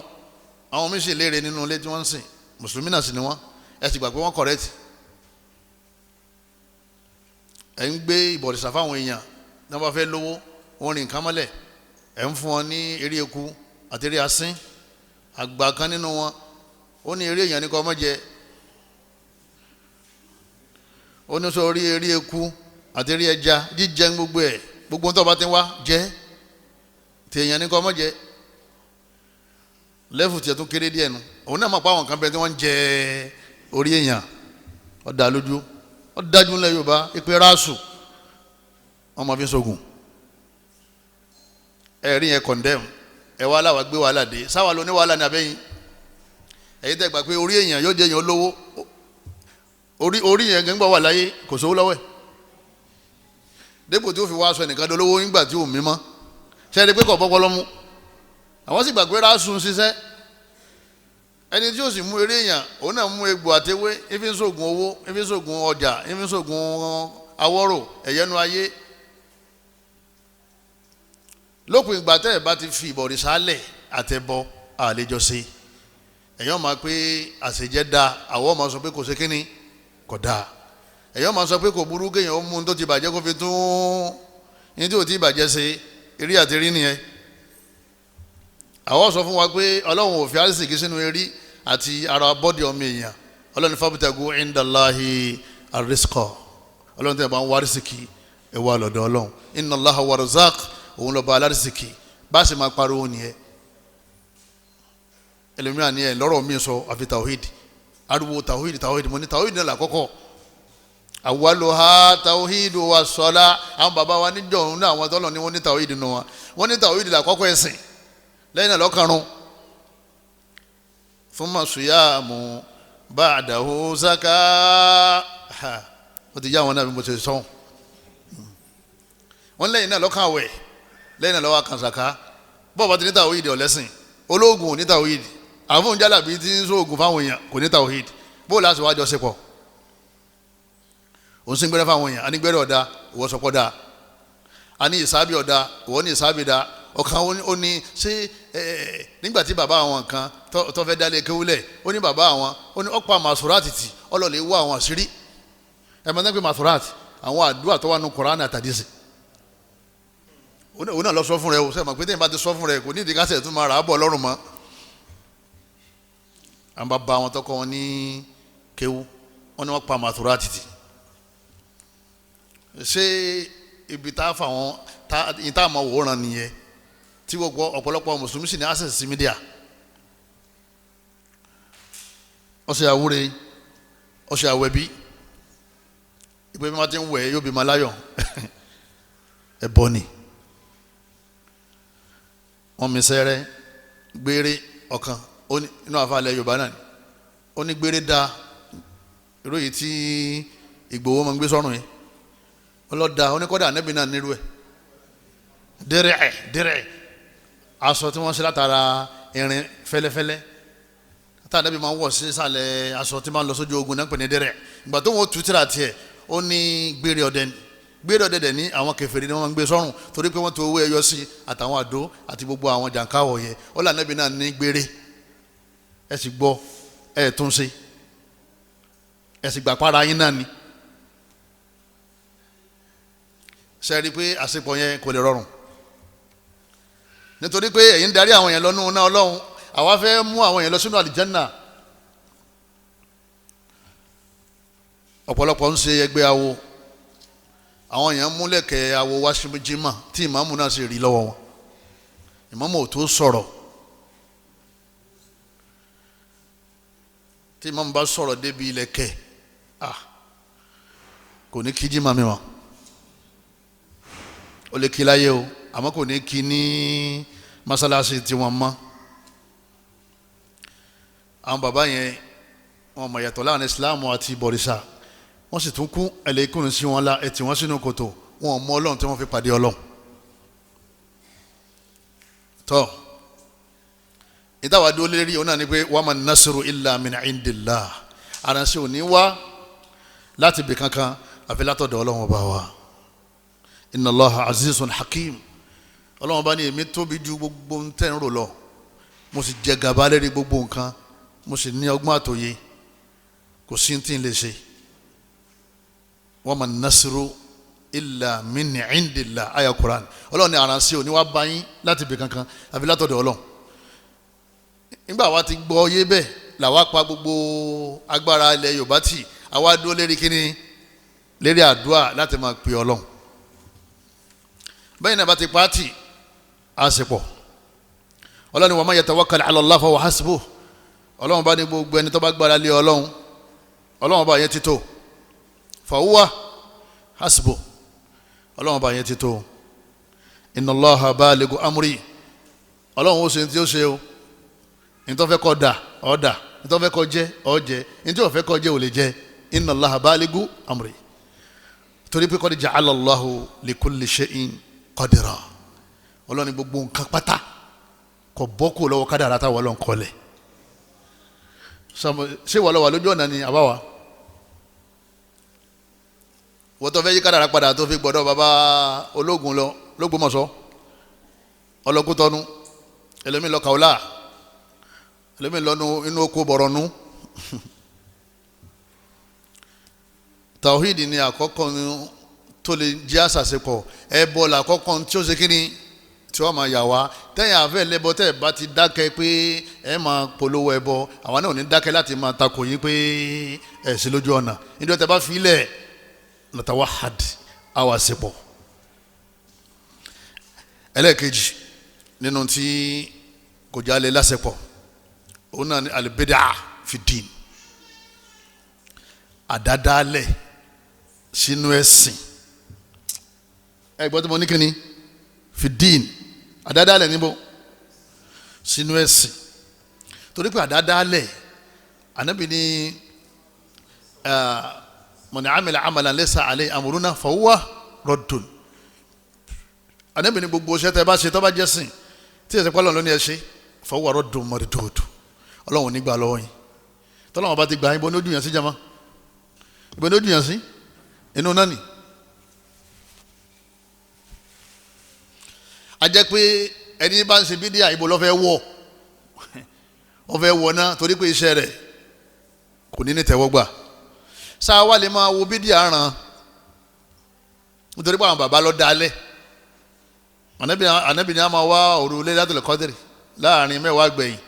àwọn míì sì léèrè nínú ilé tí wọ́n ń sìn mùsùlùmí náà sì ni wọ́n ẹ sì gbà pé wọ́n kọ̀rẹ́tì ẹ̀ ń gbé ìbọ̀rìṣà fáwọn èèyàn tí wọ́n bá fẹ́ lówó wọ́n rìn nǹkan mọ́lẹ̀ ẹ̀ ń fún wọn ní eré eku àti eré asín àgbà kan nínú wọn ó ní eré èèyàn ní kọ́ ọmọ jẹ ó ní sọ orí eré eku àti eré ẹja jíjẹ gbogbo ẹ̀ gbogbo tó bá ti wá jẹ tí èèyàn ní kọ́ ọmọ jẹ lẹ́fù tiẹ̀ tún kéré díẹ̀ nu òun náà mọ̀ pé àwọn kan bẹ tí wọ́n ń jẹ orí èèyàn ọ̀dà lójú ọ̀dájú ńlẹ̀ Yorùbá ìpè ráàsù wọ́n máa fi sógun ẹ̀rí yẹn kọ̀ndẹ́m ẹ̀ wá láwa gbé wàhálà dé sáwà ló ní wàhálà ní abẹ́yìn ẹ̀yin tẹ́ gbà pé orí èèyàn yóò jẹ́ èèyàn olówó orí yẹn gẹ́gbà wà láyé kò sówó lọ́wọ́ ẹ̀ dépò tí ó fi wá aṣọ ẹnìkan dolówó nígbà tí ò mímọ́ ṣẹ́ni pé kọ̀ bọ́pọ́ lọ́mú àwọn sì gbà pé ráàsù ń ṣiṣẹ́ ẹni tí ó sì mú eré èèyàn òun náà mú egbò àtewé ifi ń ṣògùn owó ifi ń ṣògùn ọjà ifi ń ṣògùn awọ́rò ẹ̀yẹ́nu ayé lópin ìgbà tẹ́ ẹ̀ bá ti fi ìbọ̀rìṣà lẹ̀ àtẹ̀bọ àlejò sí ẹ̀yọ́ máa pé àṣejẹ́ da àwọ̀ máa sọ pé kò ṣe kínní kò dáa ẹ̀yọ́ máa sọ pé kò burú kéèyàn ó mú un tó ti bàjẹ́ kó fi tún ní tí ò ti bàjẹ́ ṣe eré àti rí nìyẹn àwọn sọ fún wa pé ọlọ́run ò fi àrísìkí sínú eré àti ara bọ́dì ọmọ èèyàn ọlọ́run fábítàgù indallahi àrísìkọ̀ ọlọ́run tẹ̀ bá ń wá àrísìkí ẹ wá lọ́dọ̀ Ọlọ́run inna Allaha huwa razzaq òun lọ́ba alárísìkì bá sì máa pariwo nìyẹn ẹlòmíràn ni ẹ lọ́rọ̀ mi sọ àfi tawhid ariwo tawhid mo ní tawhid náà lákọ́kọ́ awwaluha tawhid wa sala àwọn bàbá wa níjọ́ òun náà àwọn tọ́lọ̀ ni wọ́n ní tawhid nù wọn wọ́n ní tawhid lákọ́kọ́ ẹ̀sìn lẹ́yìn náà lọ́kàrún thumma siyamu ba'dahu zaka ó ti yá wọn náà bí mo ṣe sọ wọ́n lẹ́yìn náà lọ́kàwẹ̀ lẹ́yìn náà lọ́wọ́ kan zaka bọ́ọ̀ bá ti ní tawhid ọ̀lẹ́sìn ológun ò ní tawhid àwọn jálàbí tí ń sóògùn fáwọn èèyàn kò ní tawhid bó láti wájọ sípọ̀ òun sì ń gbẹ́rẹ́ fáwọn èèyàn a ní gbẹ́rẹ́ ọ̀dà ìwọ sọpọ̀ dáa a ní ìsábì ọ̀dà ìwọ ní ìsábì dáa ọ̀kan ó ní ṣé nígbà tí bàbá àwọn kan tó fẹ́ dálé kéwúlẹ̀ ó ní bàbá àwọn ó ní ọ̀pá masurati tì ọlọ́lẹ̀ wá àwọn àṣírí ẹ̀ máa ń gbé masurati àwọn àdúrà tó wà nù Kùránì àtàdísì òun náà lọ sọ fún rẹ o sẹ́yìn mọ̀ pé téèyàn bá ti sọ fún rẹ kò ní ìdí kásẹ̀ tó máa rà á bọ̀ lọ́rùn mọ́ àwọn bàbá wọn tọkọ wọn ní kéwú wọn ni wọn pa màtúrà títì ṣé ibi tá a fà wọn tá a mọ wòran nìyẹn tí gbogbo ọ̀pọ̀lọpọ̀ mùsùlùmí sì ní access sí mídíà ọ̀sẹ̀ àwúre ọ̀sẹ̀ àwẹ̀bí ìpè bí wọ́n ti ń wẹ̀ yóò bí ma láyọ̀ ẹ̀bọ ni wọ́n mi sẹ́rẹ́ gbére ọ̀kan inú àfàlẹ́ Yorùbá náà ni ó ní gbére da irú yìí tí Ìgbòho máa ń gbé sọ́rùn yìí ọlọ́dà oníkọ́dà Ànábì náà nírú ẹ̀ dẹ́rẹ̀ aṣọ tí wọ́n ṣe látara irin fẹ́lẹ́fẹ́lẹ́ tá Ànábì máa ń wọ̀ sí ìsàlẹ̀ aṣọ tí máa ń lọ sójú ogun náà pè ní dẹ́rẹ̀ ìgbà tó wọ́n tu tíra tiẹ̀ ó ní gbére ọdẹ ni gbére ọdẹ dẹ̀ ní àwọn kèfèrí ni wọ́n máa ń gbé sọ́rùn torí pé wọ́n tó owó ẹyọ sí àtàwọn àdó àti gbogbo àwọn jàǹkáwọ̀ yẹn ó là Ànábì náà ní gbére ẹ sì gbọ́ ẹ tún ṣe ẹ sì gbà para yín náà ni ṣe rí i pé àṣepọ̀ yẹn kò lè rọrùn nítorí pé ẹ̀yin darí àwọn yẹn lọ́nù náà Ọlọ́run àwa fẹ́ mú àwọn yẹn lọ sínú àlìjánà ọ̀pọ̀lọpọ̀ ń ṣe ẹgbẹ́ awo àwọn yẹn múlẹ̀kẹ̀ awo wá sí jímọ̀ tí ìmáàmù náà sì rí lọ́wọ́ wọn ìmáàmù ò tó sọ̀rọ̀ tí ìmáàmù bá sọ̀rọ̀ débi ilẹ̀kẹ̀ kò ní kí jímọ̀ mi wọn ó lè kí láyé o àmọ́ kò ní kí ní mọ́sálásí tí wọ́n mọ́ àwọn bàbá yẹn wọn mọ̀ yàtọ̀ láàrin Islam àti bọ̀rìṣà wọ́n sì tún kú ẹlẹ́kùnrin sí wọn la ẹtì wọn sínú kòtò wọn ò mọ Ọlọ́run tí wọ́n fi pàdé Ọlọ́run tọ́ ìtawà dúró lérí òun náà ni pé wa man nasru illa min indillah àránṣẹ́ òní wá láti bì kankan àfi látọ̀dọ̀ Ọlọ́run ọba wa inna Allaha azizun hakim Ọlọ́run ọba ní èmi tóbi ju gbogbo ń tẹ̀ ń rò lọ mo sì jẹ gàba lérí gbogbo nǹkan mo sì ní ọgbọ́n àtòye kò sí tí ń lè ṣe wa man nasru illa min indillah aya Quran Ọlọ́run ní àránṣẹ́ òní wá bá yín láti bì kankan àfi látọ̀dọ̀ Ọlọ́run nígbà wa ti gbọ́ yé bẹ́ẹ̀ làwa pa gbogbo agbára ilẹ̀ Yorùbá tì àwa dúró lérí kíní lérí àdúrà láti máa pè Ọlọ́run bẹ́ẹ̀ náà bá ti pàtì àsìpọ̀ Ọlọ́run wa man yatawakkal ala Allah fa huwa hasbuh Ọlọ́run bá ní gbogbo ẹni tó bá gbára lé Ọlọ́run bá yẹn ti tó fa huwa hasbuh Ọlọ́run bá yẹn ti tó inna Allaha balighu amri Ọlọ́run ó ṣe tí ó ṣe o nítorí fẹ́ kọ́ da ọ́ da nítorí fẹ́ kọ́ jẹ́ ọ́ jẹ́ nítorí fẹ́ kọ́ jẹ́ ò lè jẹ́ inna Allaha balighu amri torí pé qad ja'ala Allahu li kulli shay'in qadira Ọlọ́run gbogbo nǹkan pátá kò bọ́kù lọ́wọ́ kádàrá táwọn Ọlọ́run kọlẹ̀ ṣé wà lọ́wọ́ lójú ọ̀nà ni àbáwá wọ́n tó fẹ́ yí kádàrá padà tó fi gbọ́dọ̀ bàbá ológun lọ lÓgbómọ̀ṣọ́ ọlọ́kútọ́nu ẹlẹ́mìí lọ Kaula ẹlẹ́mìí lọ́nu inú oko bọ̀rọ̀nù tawhidi ni àkọ́kọ́ tó lè jẹ́ àṣàṣepọ̀ ẹbọ làkọ́kọ́ tí ó ṣe kíni tí wọ́n máa yà wá tẹ́yìn àfẹ́ lẹ́bọ tẹ́ ẹ̀ bá ti dákẹ́ pé ẹ máa polówó ẹbọ àwọn náà ò ní dákẹ́ láti máa takò yín pé ẹ̀ sí lójú ọ̀nà nítorí tẹ́ bá fi ilẹ̀ natawahad àwa ṣepọ̀ ẹlẹ́ẹ̀kejì nínú tí kò jálẹ̀ lásẹ̀pọ̀ òun náà ni al-bid'a fi din, àdádálẹ̀ sínú ẹ̀sìn. Ẹgbọ́n tí mo ní kíni fi din, àdádálẹ̀ níbo sínú ẹ̀sìn. Torí pé àdádálẹ̀ Ànábì ní man amila amalan laysa alayhi amruna fahuwa raddun. Ànábì ní gbogbo iṣẹ́ tẹ́ bá ṣe tó bá jẹ́ sìn tí ẹ̀sẹ̀ pọ́lọ̀ lónìí ẹ ṣe fahuwa raddun mardud, Ọlọ́run nígbà lọ́wọ́ yín. tọ́lọ́wọ́n bá ti gbà ibo ní ojú yàn sí jama, ibo ní ojú yàn sí inú náà ni. A jẹ́ pé ẹni bá ń ṣe bídíà ibo ló fẹ́ wọ̀, ó fẹ́ wọ̀ náà torí pé iṣẹ́ rẹ̀ kò ní tẹ́wọ́gbà. Sáà wà lè máa wo bídíà ràn nítorí pé àwọn bàbá lọ dalẹ̀. Ànábì ni a máa wá òru Laylatul Qadr láàrin mẹ́wàá gbẹ̀yìn.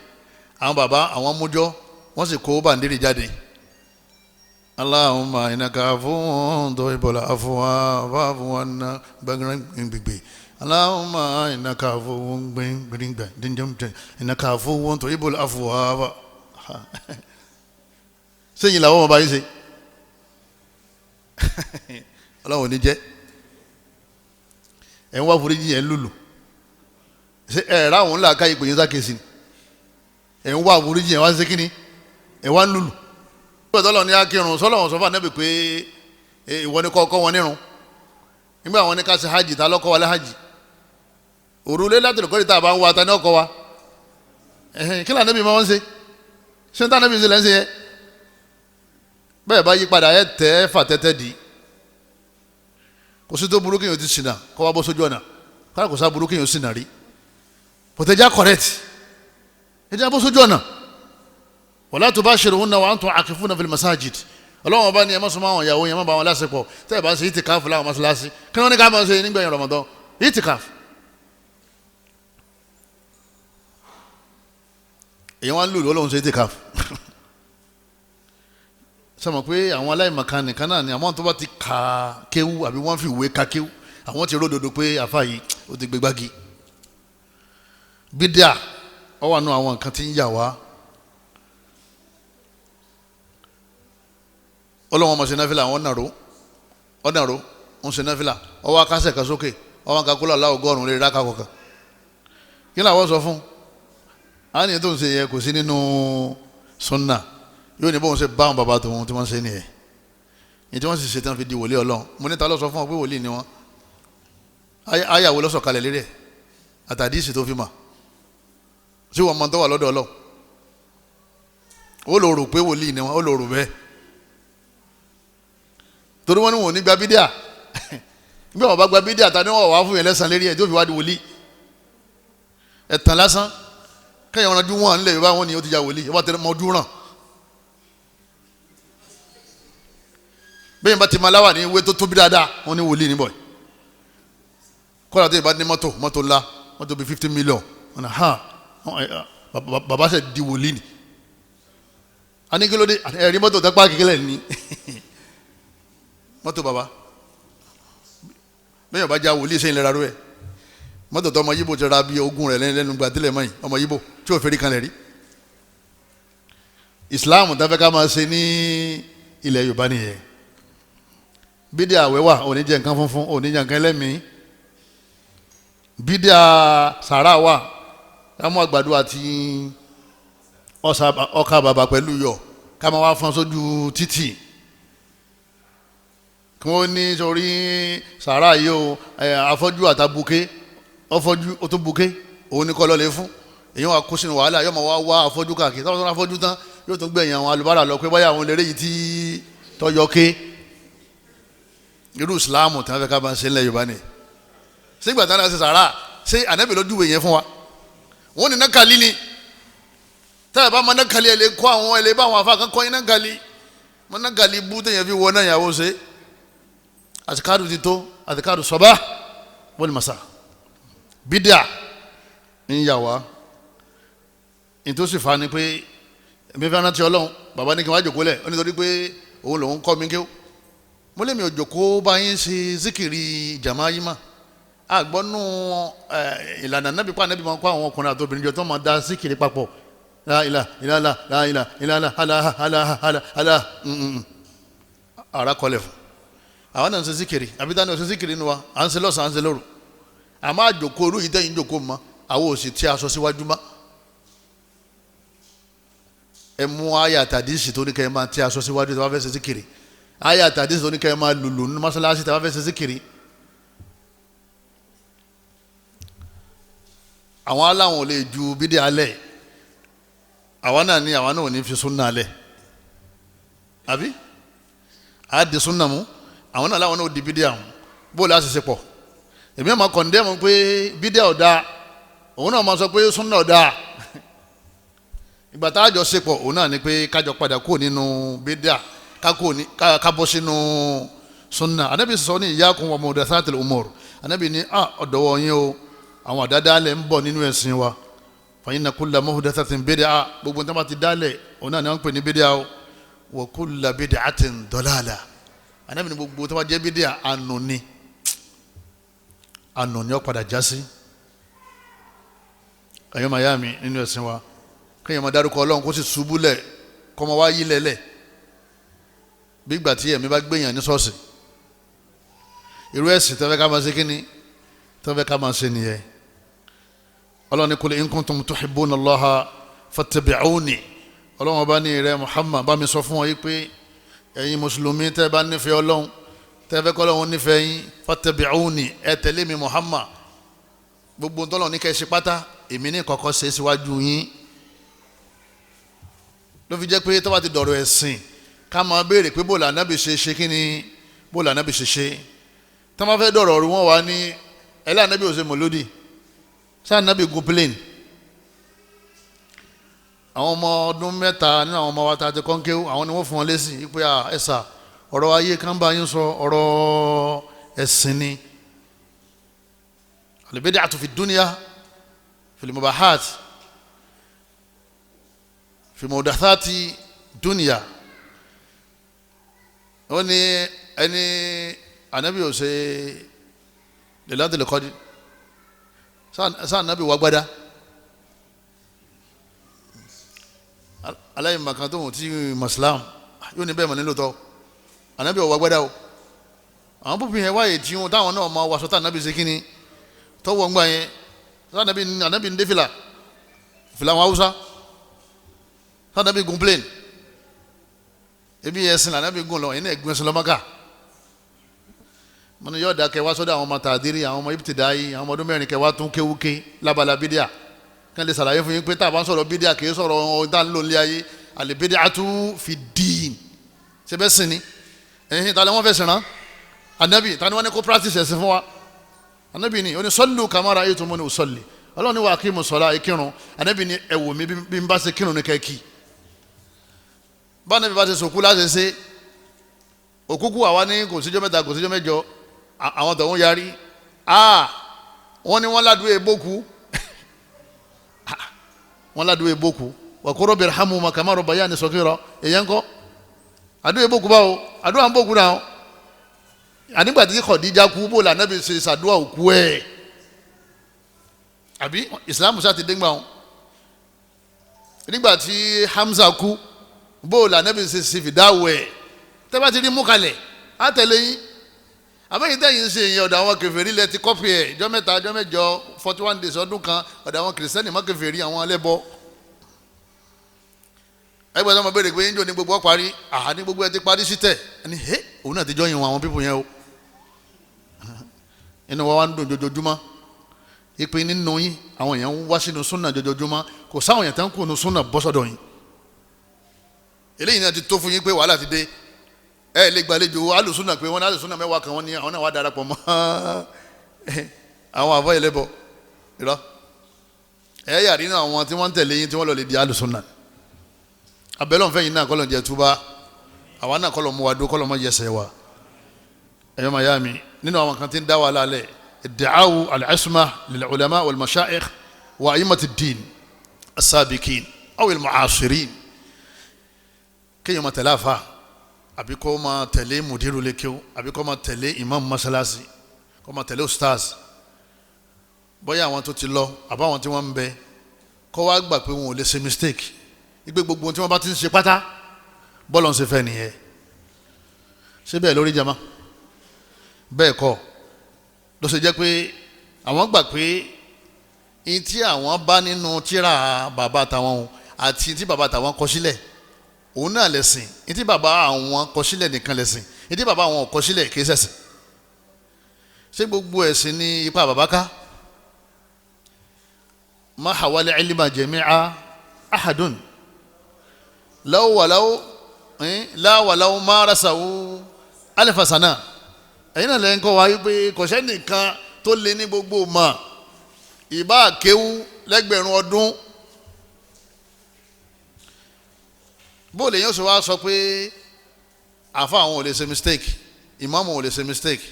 Àwọn bàbá àwọn mújọ́ wọ́n sì kó bàndírì jáde. Allahumma innaka afuwwun tuhibbul afwa fa'fu anna gbẹ̀gbẹ̀. Allahumma innaka afuwwun gbẹ̀gbẹ̀ innaka afuwwun tuhibbul afwa. Sẹ́yìn làwọn ọmọ bá yín ṣe. Ọlọ́run ò ní jẹ́ ẹ̀ ń wá foríjì ẹ̀ ń lùlù. Ṣé ẹ̀ ráwọn ńlá ká ìpè yín sákèsì ni ẹ̀ ń wá foríjì ẹ̀ wá ṣe kíni ẹ̀ wá ń lùlù. Nígbà tó lọ ní akírun sọ́lọ́wọ́n sọ́fà nẹ́bì pé ìwọ ni kọ́kọ́ wọn nírun. Nígbà wọn ní ká ṣe hajj ta lọ́kọ́ wa lẹ́ hajj. Òru Laylatul Qadr tá a bá ń wá ta ní ọkọ wa. Kí lànà bí wọ́n ṣe? Ṣé ní tànà bí ṣe lẹ́ ń ṣe yẹ? Bẹ́ẹ̀ bá yí padà ẹ̀ tẹ́ fà tẹ́tẹ́ di. Kò sí tó burú kéèyàn ti ṣìnà kọ́ wá bọ́ sójú ọ̀nà. Kára kò sá burú kéèyàn ṣìnà rí. Pọ̀tẹ́jà correct. Ẹja bọ́ sójú ọ̀nà. Wala tubashiruhunna wa antum aakifuna fil masajid. Ọlọ́run bá ní ẹ má sún mọ́ àwọn ìyàwó yẹn má bá wọn lásìkò tẹ́ ẹ bá ṣe itikaf láwọn mọ́ṣáláṣí kí wọ́n ní ká máa ṣe nígbẹ̀yìn Ramadan itikaf. Èyí wọ́n ń lù lọ́lọ́run ṣe itikaf. Sọmọ pé àwọn aláìmọ̀kan nìkan náà ni àwọn tó bá ti ka kéwú àbí wọ́n fi ìwé ka kéwú àwọn ti ródòdó pé àfa yìí ó ti gbégbági. Bídíà ó wà nù àwọn nǹkan tí ń yà wá. Ọlọ́wọ́n ọmọ ṣe náfìlà àwọn ọ̀nàró ń ṣe náfìlà ọwọ́ akásẹ̀ kan sókè ọwọ́ akakúlọ̀ aláwọ̀gọ́rùn lè rákà kọ̀ọ̀kan. Kí làwọn sọ fún a ní tó ń ṣe yẹ kò sí nínú sunna yóò ní bóun ṣe bá àwọn bàbá tòun tí wọ́n ṣe nìyẹn ní tí wọ́n sì ṣe tán fi di wòlíì Ọlọ́run. Mo ní ta ló sọ fún ọ pé wòlíì ni wọ́n ayàwó lọ́sọ̀kalẹ̀ lérí ẹ̀ àtàdísì tó fi mà tí wọ́n mọ tó wà lọ́dọ̀ Ọlọ́run ó lò rò pé wòlíì ni wọ́n ó lò rò bẹ́ẹ̀ torí wọ́n ní wọn ò ní gba bídíà bí wọ́n bá gba bídíà ta ni wọ́n wà fún yẹn lẹ́sàn lérí ẹ̀ tó fi wá di wòlíì ẹ̀tàn lásán kẹ́yìn ọ̀rọ̀ dún wọn nílẹ̀ Yorùbá wọn ni ó ti ya wòlíì ọba tẹ̀lé mọ́ ọdún ràn bẹ́ẹ̀ bá ti máa láwà ní ewé tó tóbi dáadáa wọn ní wòlíì níbọ̀ kọ́lá tó yẹ bá ní mọ́tò ńlá mọ́tò bíi 50 million wọn náà hàn bàbá ṣe di wòlíì ni a ní kí ló dé ẹ̀rí mọ́tò tẹ́pá kékeré ní mọ́tò bàbá bẹ́ẹ̀ bá já wòlíì sẹ́yìn lẹ́ra rú ẹ̀ mọ́tò tó ọmọ yíbo ti ra bí ogún rẹ̀ lẹ́nu gba délẹ̀ mọ́yìn ọmọ yíbo tí ò fẹ́rí kan lẹ̀ rí. Islam tá fẹ́ ká máa ṣe ní ilẹ̀ Yorùbá nìyẹn bídíà àwẹ̀wà òní jẹ nǹkan funfun òní jẹ nǹkan ẹlẹ́mìí bídíà sàrà wà ká mú àgbàdo àti ọkà bàbà pẹ̀lú yọ̀ ká máa wá fọ́n sójú títì kí wọ́n ní sórí sàrà yìí o afọ́jú àtàbùké ọfọ́jú ó tó buké òun ní kọ́ lọ́lẹ̀ fún èyàn wa kó sínú wàhálà yóò máa wá afọ́jú káàkiri táwọn tó ń afọ́jú tán yóò tún gbẹ̀yìn àwọn alùbárà lọ pé báyà àwọn eléré yìí tí tọ́jọ́ ké irú ìsìláàmù tí wọ́n fẹ́ ká bá ń ṣe ńlẹ̀ Yorùbá ni sígbà tí wọ́n ṣe sàrà ṣé ànábì ló júwe yẹn fún wa wọ́n ní nákàlí ni táyà bá mọ nákàlí ẹ̀ lè kọ́ àwọn ẹ̀ lè bá àwọn afá kan kọ́ yín nákàlí mọ nákàlí bú téèyàn fi wọ náà yàwó ṣe àtìkádù ti tó àtìkádù sọ́bà wal masa bídíà ń yà wá ìtòsí fa ni pé èmi fẹ́ rántí Ọlọ́run bàbá ní kí n wá jòkó lẹ̀ ó nítorí pé òun lòun kọ́ mi kí ó mo lè mi ò jòkó bá yín ṣe zikiri jàmá yín mà àgbọ́nú ìlànà nábì pa nábì máa kó àwọn ọkùnrin àti obìnrin jọ tó máa dá síkìrì papọ̀ la ilaha illallah la ilaha illallah ala ara kọlẹ̀ fún àwọn náà ń ṣe síkìrì àbí táwọn ṣe síkìrì nínú wa à ń ṣe lọ́sàn à ń ṣe lóru àmọ́ àjòkó orú yìí tẹ́yìn jòkó mọ́ àwọn òsì tí a sọ síwájú mọ́ ẹ mú àyà tàdísì tó ní kẹ́ ẹ máa tí a sọ síwájú tó bá fẹ́ ṣe síkìrì àyà tàdísì tó ní kẹ́ ẹ máa lùlù ní mọ́sálásí tó bá fẹ́ ṣe síkìrì. àwọn aláwọn ò lè ju bídí alẹ́ àwọn náà ní àwọn náà ò ní fi súnà alẹ́ àbí àdì súnà mú àwọn náà láwọn náà ò di bídí àwọn bóòlù àṣìṣe pọ̀ èmi àmọ́ kọ̀ǹdẹ́mù pé bídí ọ̀dà òun náà máa sọ pé súnà ọ̀dà ìgbà tá a jọ ṣe pọ̀ òun náà ni pé kájọ padà kúrò nínú bídí ká bọ́ sínú súnà anábì sọ ní iyyakum wa muhdathatil umur anábì ní ọ̀dọ̀wọ̀ yín o àwọn àdádálẹ̀ ń bọ̀ nínú ẹ̀sìn wa fa inna kulla muhdathatin bid'ah gbogbo tí wọ́n ti dálẹ̀ òun náà ni wọ́n pè ní bídíà o wa kulla bid'atin dalalah anábì ní gbogbo tí wọ́n jẹ́ bídíà ànú ni ó padà já sí ẹ̀yọ́ mayami nínú ẹ̀sìn wa kéèyàn máa dárúkọ ọlọ́run kó sì ṣubúlẹ̀ kó máa wá yí lẹ́lẹ̀ bí ìgbà tí ẹ̀mí bá gbéyàn ní ṣọ́ọ̀ṣì irú ẹ̀sìn tẹ́fẹ́ ká máa ṣe kíni tẹ́fẹ́ ká máa ṣe nìyẹn ọlọ́run ní kul in kuntum tuhibbuna Allaha fattabi'uni ọlọ́run ọba ní rẹ Muhammad bá mi sọ fún ọ yìí pé ẹ̀yin mùsùlùmí tẹ́ bá nífẹ̀ẹ́ ọlọ́run tẹ́fẹ́ kọ́ ọlọ́run nífẹ̀ẹ́ yín fattabi'uni ẹ tẹ̀lé mi Muhammad gbogbo tọ́lọ̀ ní kẹ́ ṣe pátá èmi ní kọ́kọ́ ṣe síwájú yín ló fi jẹ́ pé tó bá ti dọ̀rọ̀ ẹ̀sìn ká máa béèrè pé bóòlù ànábì ṣe kí ni bóòlù ànábì ṣe tó máa fẹ́ dọ̀rọ̀ ọ̀rọ̀ wọn wá ní ẹlẹ́ ànábì ò ṣe mọ̀lódì ṣé ànábì gun plane àwọn ọmọ ọdún mẹ́ta nínú àwọn ọmọ wa ta ti kọ́ńkéwò àwọn ni wọ́n fún wọn lésì pé ẹ̀sà ọ̀rọ̀ ayé kan bá yín sọ ọ̀rọ̀ ẹ̀sìn ni al-bid'atu fi dunya fil mubahat fi muhdathati dunya wọ́n ní ẹni ànábì ò ṣe Lailatul Qadr sáà ànábì wà gbádá aláìmọ̀ kan tó wọ́n tí maslam yóò ní bẹ́ẹ̀ mọ̀ nílò tọ́ ànábì wà gbádá o àwọn púpù yẹn wáyé tí wọn táwọn náà máa wàṣọ tá ànábì ṣe kíni tọ́wọ́ ń gbà yẹn sáà ànábì ń dé fìlà àwọn haúsá sáà ànábì gun plane ebi ẹ̀sìn ànábì gun lọ yẹn náà ẹ̀gbìn ẹ̀sìn lọ́mọ́ká mo ní yóò dá kẹwàá sọ́dọ̀ àwọn ọmọ tàdírí àwọn ọmọ ibtidayi àwọn ọmọ ọdún mẹ́rin kẹwàá tún kéwúké lábala bídíà kí n lè ṣàlàyé fún yín pé tá a bá ń sọ̀rọ̀ bídíà kì í sọ̀rọ̀ ohun tá a ń lò nílé ayé al-bid'atu fi ddin ṣe bẹ́ẹ̀ sìn ni ẹ̀hìn tàlẹ́ wọ́n fẹ́ sìn rán ànábì tani wọ́n ní kó practice ẹ̀sìn fún wa ànábì ni ó ní sallu kama ra'aytumuni usalli ọlọ́run ní wa aqimu ssalah ìkírun ànábì ni ẹ wò mí bí n bá ṣe kírun ní kẹ́kì bá ànábì bá ṣe sòkú láti ṣe òkúkú àwa ní kò síjọ́ mẹ́ta kò síjọ́ mẹ́jọ àwọn tó ń yarí wọ́n ní wọ́n ládùúgbò ebóku wọ́n ládùúgbò ebóku wa qur rabbi irhamhuma kama rabbayani saghira èyàn kọ́ àdúgbò ebóku báwo àdúrà ń bóku náà ànígbà tí Khadija kú bó la Nábì ṣe ṣàdúrà òkú ẹ̀ àbí ìsìlámù sáà ti dé gbà wọn nígbà tí Hamza kú bó la Nábì ṣe fìdáwò ẹ̀ tẹ́ bá ti rí mú kalẹ̀ á tẹ̀lé yín àmọ́yìn tẹ́yìn ṣe èèyàn ọ̀dọ̀ àwọn kèfèrí lẹ ti kọ́pì ẹ̀ ọjọ́ mẹ́ta ọjọ́ mẹ́jọ 41 days ọdún kan ọ̀dọ̀ àwọn kìrìsìtẹ́nì má kèfèrí àwọn ẹlẹ́bọ ẹgbẹ́ sọ́mọ béèrè pé yíjọ ní gbogbo ọ parí ní gbogbo ẹ ti parí sí tẹ̀ ẹni òun náà ti jọ yin àwọn pípọ̀ yẹn o inú wa wá ń dùn jojoojúmọ́ ìpín nínú yín àwọn èèyàn ń wá sínú súnà jojoojúmọ́ kò sáwọn èèyàn tán kù nínú súnà bọ́sọ̀dọ̀ yín eléyìí náà ti tó fún yín pé wàhálà ti dé ẹ lè gbàlejò alùsùnà pé wọn ní alùsùnà mẹ́wàá kan wọn ní àwọn náà wà darapọ̀ mọ́ àwọn àbọ̀ ìlẹ́bọ̀ irọ́ ẹ yà nínú àwọn tí wọ́n ń tẹ̀lé yín tí wọ́n lọ lè di alùsùnà abẹ́lẹ́ ọ̀fẹ́ yìí náà kọ́lọ̀ jẹ́ túbá àwa náà kọ́lọ̀ mú wa dó kọ́lọ̀ mọ́ yẹsẹ̀ wa ẹ̀yọ́ mayami nínú àwọn kan tí ń dá wa lálẹ́ iddi'a'u al-isma lil-ulama wal-mashayikh wa a'immati ad-din as-sabiqin aw al-mu'asirin kéèyàn máa tẹ̀lé àfa àbí kó máa tẹ̀lé mùdírù lékeu àbí kó máa tẹ̀lé imam masalasi kó máa tẹ̀lé ustaz bóyá àwọn tó ti lọ àbáwọn tí wọ́n ń bẹ kó wá gbà pé wọn ò lè ṣe mistake ìgbé gbogbo ohun tí wọ́n bá ti ń ṣe pátá bọ́ọ̀lù ń ṣe fẹ́ nìyẹn ṣé bẹ́ẹ̀ lórí jama bẹ́ẹ̀ kọ́ ló ṣe jẹ́ pé àwọn gbà pé in tí àwọn bá nínú tírà bàbá tàwọn àti tí bàbá tàwọn kọ sílẹ̀ òun náà lẹ̀sìn in tí bàbá àwọn kọ sílẹ̀ nìkan lẹ̀sìn in tí bàbá àwọn kọ sílẹ̀ kì í ṣẹ̀sìn ṣé gbogbo ẹ̀sìn ní ipa bàbá ká ma hawala ilma jami'a ahadun law walau marasahu alfa sana ẹ̀yin náà lẹ́yìn kọ́ wa wípé kò sẹ́nìkan tó lé ní gbogbo ma ìbá kéwú lẹ́gbẹ̀rún ọdún bóòlù èèyàn sọ wá sọ pé àfa àwọn ò lè ṣe mistake ìmáàmù ò lè ṣe mistake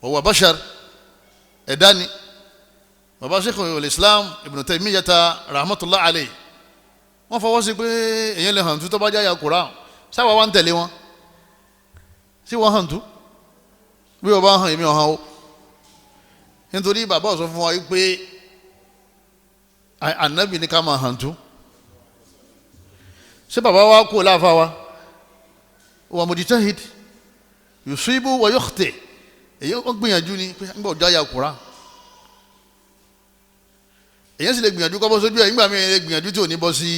wa huwa bashar ẹ̀dá ni bàbá Sheikhul Islam Ibn Taymiyyah rahmatullah alayhi wọ́n fọwọ́ sí pé èèyàn lè hàn tú tó bá jáyà Qur'an sáwà wá ń tẹ̀lé wọn sí wọ́n hàn tú bí wọ́n bá hàn èmi ọ̀hán o nítorí bàbá ọ̀sọ́ fún wa pé ànábì ní ká máa hàn tú ṣé bàbá wa kú láàfà wa mujtahid yusibu wa yukhti èyí ó gbìyànjú ni pé nígbà ọjọ́ àyà Qur'an èyí sì lè gbìyànjú kọ́ bọ́ sójú ẹ̀ nígbà míì lè gbìyànjú tí ò ní bọ́ sí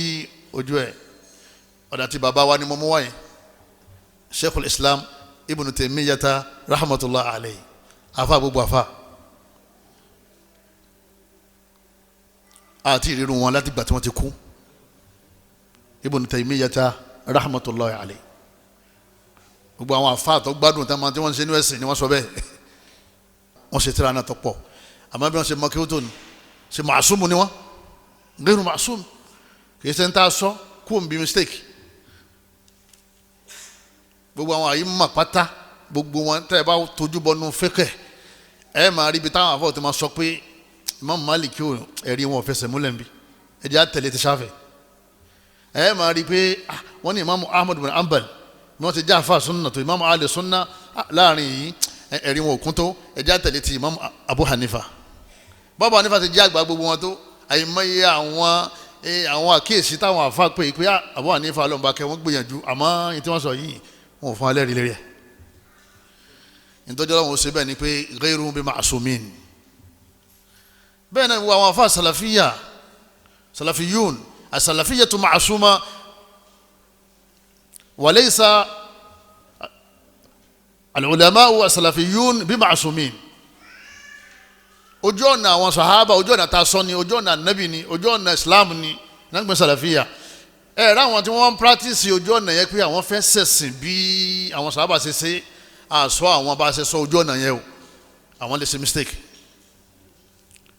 ojú ẹ̀ ọ̀dà tí bàbá wa ni mo mú wáyé Sheikhul Islam Ibn Taymiyyah rahmatullah alayhi afa gbogbo afa àti ìrírun wọn láti gbà tí wọ́n ti kú Ibn Taymiyyah rahmatullah alayhi gbogbo àwọn afa tó gbádùn tí wọ́n ń ṣe ní ẹ̀sìn ni wọ́n sọ bẹ́ẹ̀ wọ́n ṣe tíra náà tó pọ̀ àmọ́ bí wọ́n ṣe mọ kí ó tó ní ṣe màásùmù ni wọ́n gẹ́rù màásùmù kì í ṣe ń tá a sọ kú òun bí mistake gbogbo àwọn àyè mọ̀ pátá gbogbo wọn tẹ́ ẹ bá tójú bọnú fẹ́kẹ̀ ẹ máa rí ibi táwọn afọ́ tó máa sọ pé Imam Malik ò ẹ̀rí wọn ò fẹsẹ̀ múlẹ̀ ń bí ẹ̀jẹ̀ àtẹ̀lé ti ṣáfẹ̀ ẹ máa rí i pé wọ́n ní Imam Ahmad bin Hanbal ni wọ́n ti já àfa sunna tó Imam Ali sunna láàrin yìí ẹ̀rí wọn ò kún tó ẹ̀jẹ̀ àtẹ̀lé ti Imam Abu Hanifa bàbá Hanifa ti jẹ́ àgbà gbogbo wọn tó àyèmáyé àwọn àkíyèsí táwọn àfa pé Abu Hanifa lọ́nba kẹ́ wọ́n gbìyànjú àmọ́ ní tí wọ́n sọ yìí wọn ò fún alẹ́ rí lérí ẹ̀ nítorí ọlọ́run ó ṣe bẹ́ẹ̀ ni pé ghayru bi ma'sumin bẹ́ẹ̀ náà wo àwọn afa salafiyun as-salafiyyatu ma'suma wa laysa al-ulama'u as-salafiyun bi ma'sumin ojú ọ̀nà àwọn sahaba ojú ọ̀nà tasọ́ ni ojú ọ̀nà nabi ni ojú ọ̀nà islam ni nàgbẹ́ salafiyya ráwọn tí wọ́n ń practice ojú ọ̀nà yẹn pé àwọn fẹ́ ṣẹ̀sìn bí àwọn sahaba ṣe ṣe àṣọ àwọn bá ṣe sọ ojú ọ̀nà yẹn o àwọn lè ṣe mistake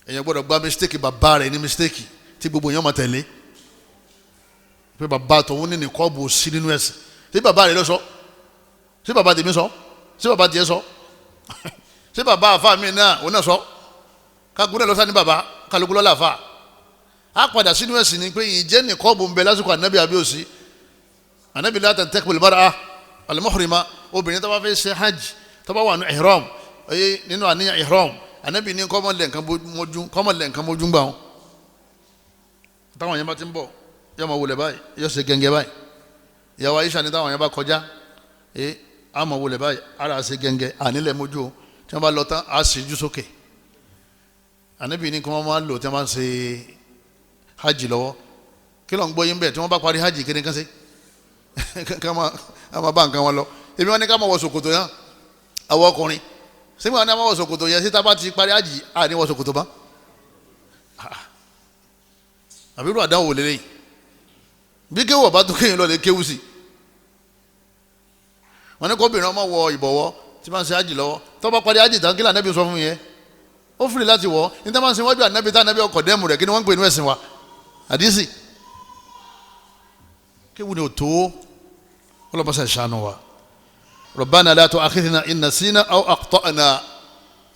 èyàn gbọ́dọ̀ gba mistake bàbá rẹ̀ ní mistake tí gbogbo èèyàn máa tẹ̀lé pé bàbá tòun ní nìkọ́ bò sí nínú ẹ̀sìn ṣé bàbá rẹ̀ ló sọ ṣé bàbá tèmi sọ ṣé bàbá tiẹ̀ sọ ṣé bàbá àfa mi náà òun náà sọ kágun náà lọ sá ní bàbá kálukú lọ́la àfa á padà sínú ẹ̀sìn ni pé ìjẹ́ nìkọ́ bò ń bẹ lásìkò ànábì àbíòsí ànábì la tantakbil mar'a al-muhrima obìnrin tó bá fẹ́ ṣe hajj tó bá wà ní ihram nínú àníyàn ihram ànábì ní kọ́mọ̀lẹ̀ nǹkan mójú gbà wọn táwọn yẹn bá ti ń bọ̀ yóò máa wọlé báyìí yóò ṣe gẹ́gẹ́ báyìí ìyàwó Aisha ní táwọn yẹn bá kọjá á máa wọlé báyìí ara ṣe gẹ́gẹ́ ànílẹ̀ mójú o tí wọ́n bá lọ tán á sì jú sókè ànábì ní kí wọ́n máa lò tí wọ́n bá ń ṣe hajj lọ́wọ́ kí ló ń gbọ́ yín bẹ́ẹ̀ tí wọ́n bá parí hajj kí ni kán ṣe ká máa bá nǹkan wọn lọ èmi wọn ní ká máa wọ ṣòkòtò yẹn àwọn ọkùnrin sẹ́mi wọn ní ká máa wọ ṣòkòtò yẹn síta bá ti parí hajj á ní wọ ṣòkòtò bá àbírú àdáwò lélẹ́yìn bí kéwù ọba tó kéyìn lọ lè kéwù sí wọn ní kóbìnrin ọmọ wọ ìbọ̀wọ́ tí máa ń ṣe hajj lọ́wọ́ tó bá parí hajj tán kí lànà bí sọ fún yẹn ó fìrì láti wọ̀ ní tí wọ́n máa ń sin wájú ànábì tá ànábì ọkọ̀ dẹ́mu rẹ̀ kí ni wọ́n ń pè ní ẹ̀sìn wa àdísì kéwù ni ò tó ọlọ́mọṣẹ́ ìṣàánú wa Rabbana la tu'akhidhna in nasina aw akhta'na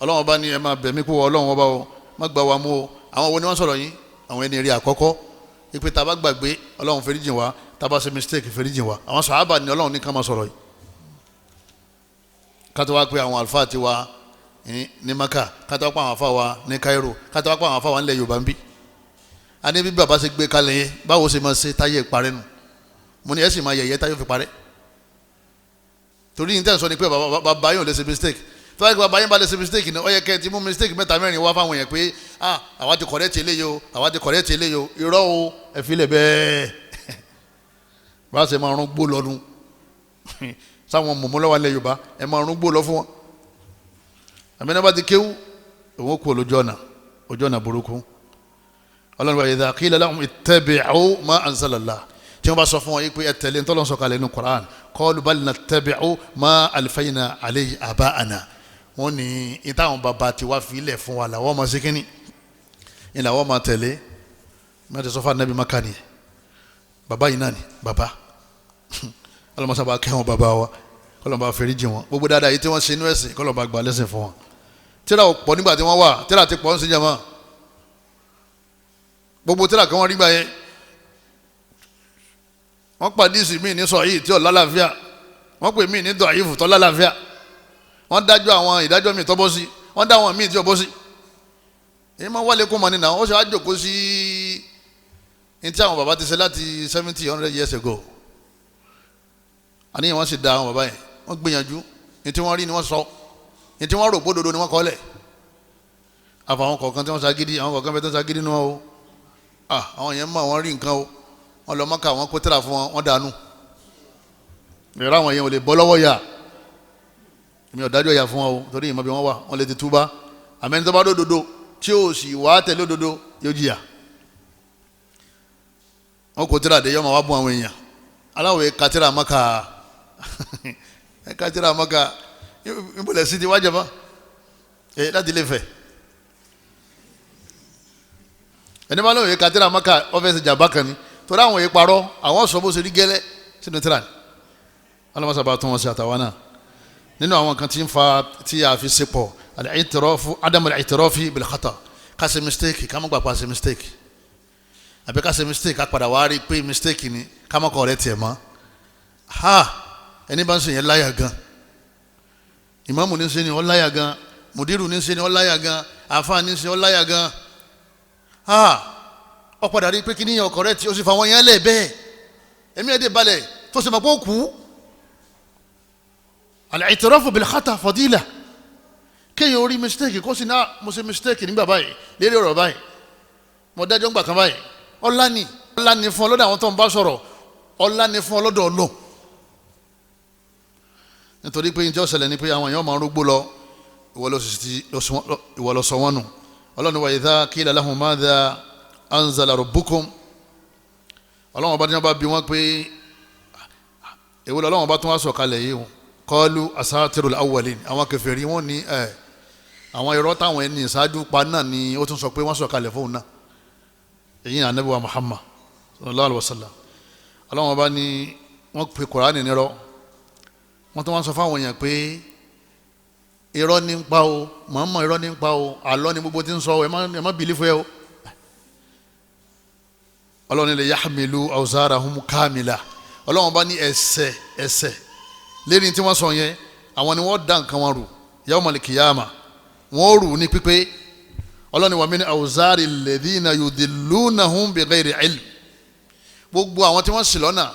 ọlọ́wọ́n bá ní ẹ máa bẹ̀mí kó wọ ọlọ́wọ́n bá o má gbà wá mú o àwọn wo ni wọ́n sọ̀rọ̀ yín àwọn ẹni rí àkọ́kọ́ ipe tá a bá gbàgbé ọlọ́run foríjìn wa tá a bá ṣe mistake foríjìn wa àwọn sàhábà ni ọlọ́run ní ká máa sọ̀rọ̀ yìí ká tó wá pé àwọn àlùfáà ti wa ní Maka kátó wá pa àwọn afáwa ní Cairo kátó wá pa àwọn afáwa nílẹ̀ Yorùbá ń bí a ní bí bàbá ṣe gbé kalẹ̀ yẹn báwo ṣe máa ṣe táyé parẹ́ nù mo ní ẹ sì máa yẹ̀yẹ́ táyé fi parẹ́ torí ní tẹ̀sán ni pé bàbá yóò lè ṣe mistake tó bá yẹ kí bàbá yín bá lè ṣe mistake ni ó yẹ kẹ́ ẹ ti mú mistake 3 4 wá fáwọn yẹn pé àwa ti correct eléyìí o àwa ti correct eléyìí o irọ́ o ẹ fi lè bẹ́ẹ̀ bá a ṣe máa rún gbó lọ́nu sáwọn mọ̀mọ́lọ́wọ́ ilẹ̀ Yorùbá ẹ máa rún gbó lọ fún wọn àmì náà bá ti kéwú òun kú ojú ọ̀nà burúkú Ọlọ́run wa idha qila lahum ittabi'u ma anzalallah tí wọ́n bá sọ fún wọn yìí pé ẹ tẹ̀lé ntọ́lọ́n sọ kalẹ̀ nínú Qur'an qalu bal nattabi'u ma alfayna alayhi aba'ana wọ́n ní ìtàwọn bàbá ti wá fi ilẹ̀ fún wa làwọn máa ṣe kínní ìlàwọ́ máa tẹ̀lé mẹ́tẹ̀ sọ́fà nàbí makani bàbá yìí náà ni bàbá ọlọ́mọsábà kẹ́wọn bàbá wa kọ́lọ́mọba fèrè jì wọn gbogbo dáadáa yìí tí wọ́n ṣe inú ẹ̀sìn kọ́lọ́mọba gbà lẹ́sìn fún wọn tíra pọ̀ nígbà tí wọ́n wà tíra ti pọ̀ ń sin jama gbogbo tíra kan wọ́n rí gbà yẹn wọ́n pàdísì míì ní sọ yìí tí ò lálàáfíà wọ́n pè míì ní dọ̀yìfù tó lálàáfíà wọ́n dájọ́ àwọn ìdájọ́ míì tó bọ́ sí wọ́n dá àwọn míì tí ò bọ́ sí èyí máa wálé kó mọ nínú àwọn ó ṣe wá jòkó sí ní tí àwọn bàbá ti ṣe láti 70-100 years ago àníyàn wọ́n sì da àwọn bàbá yẹn wọ́n gbìyànjú ní tí wọ́n rí ni wọ́n sọ ní tí wọ́n rò gbódodo ni wọ́n kọ́ lẹ̀ àfàwọn kọ̀ọ̀kan tí wọ́n ṣagídí àwọn kọ̀ọ̀kan bẹ́ẹ̀ tó ṣagídí nù wọn o àwọn yẹn mọ̀ wọ́n rí nǹkan o wọ́n lọ Mákà wọ́n kó tẹ́lá fún wọn wọ́n dànù ìrora àwọn yẹn ò lè bọ́ lọ́wọ́ yà èmi ò dájọ́ yà fún wọn o torí ìmọ̀ bí wọ́n wà wọ́n lè ti túbá àmẹ́ni tó bá dódodo tí ó sì wá tẹ̀lé òdodo yóò jìyà wọ́n kó tẹ́lá dé yọ́ máa wá bún àwọn èèyàn aláwọ̀ kátẹ́rà Mákà kátẹ́rà Mákà ìbùlẹ̀ sí ti wájà bá láti lè fẹ̀ ẹni bá lóye kátẹ́rà Mákà ọ́fẹ́sì jàmbá kan ni torí àwọn èèyàn parọ́ àwọn sọ bó ṣe rí gẹ́lẹ́ sínú tíra ni alámọ̀sábà tó wọn ṣe àtàwọn náà nínú àwọn kan tí ń fa tí a fi ṣe pọ̀ adamu al-i'tirafi bil khata ká ṣe mistake ká má gbà pa ṣe mistake àbí ká ṣe mistake ká padà wá rí pé mistake ni ká má kọ̀ rẹ̀ tiẹ̀ mọ́ ẹni bá ń ṣe yẹn láyà gan ìmáàmù ní ṣe ni ó láyà gan mùdírù ní ṣe ni ó láyà gan àfáà ní ṣe ó láyà gan ó padà rí pé kí níyàn ọkọ̀ rẹ̀ tí ó sì fa wọn yẹn lẹ̀ bẹ́ẹ̀ ẹ̀mí ẹ̀dẹ̀ balẹ̀ tó sì mọ̀ pé ó kú al-i'tirafu bil khata fadila kéèyàn orí mistake kó sì náà mo ṣe mistake nígbà báyìí lérí ọ̀rọ̀ báyìí mo dájọ́ ńgbà kan báyìí ọlá ni fún ọlọ́dọ̀ àwọn tó ń bá sọ̀rọ̀ ọlá ni fún ọlọ́dọ̀ ọlọ́ nítorí pé ìjọ ṣẹlẹ̀ ni pé àwọn èèyàn máa ń rúgbó lọ ìwọ lọ sọ wọn nù ọlọ́run wa idha qila lahum madha anzala rabbukum ọlọ́run ọba ní wọ́n bá bí wọ́n pé èwo lọ́lọ́run ọba tó wá sọ kalẹ̀ yìí qalu asatirul awwalin àwọn kèfèrí wọn ní àwọn irọ́ táwọn ẹni ìṣáájú pa náà ni ó tún sọ pé wọ́n sọ kalẹ̀ fóun náà èyí ànábì wa Muhammad sallallahu alaihi wasallam ọlọ́run ọba ní wọ́n pe Kùránì nírọ́ wọ́n tún wá sọ fáwọn èèyàn pé irọ́ ní ń pa o mọ̀ọ́mọ̀ irọ́ ní ń pa o àlọ́ ni gbogbo ti ń sọ ẹ má bìlífù ẹ o ọlọ́run lè yahmilu awzarahum kamila ọlọ́run bá ní ẹsẹ̀ lẹ́ni tí wọ́n sọ yẹn àwọn ni wọ́n dá nǹkan wọn rù yawmal qiyama wọ́n rù ní pípé ọlọ́run wa min awzari alladhina yudillunahum bighayri ilm gbogbo àwọn tí wọ́n ṣì lọ́nà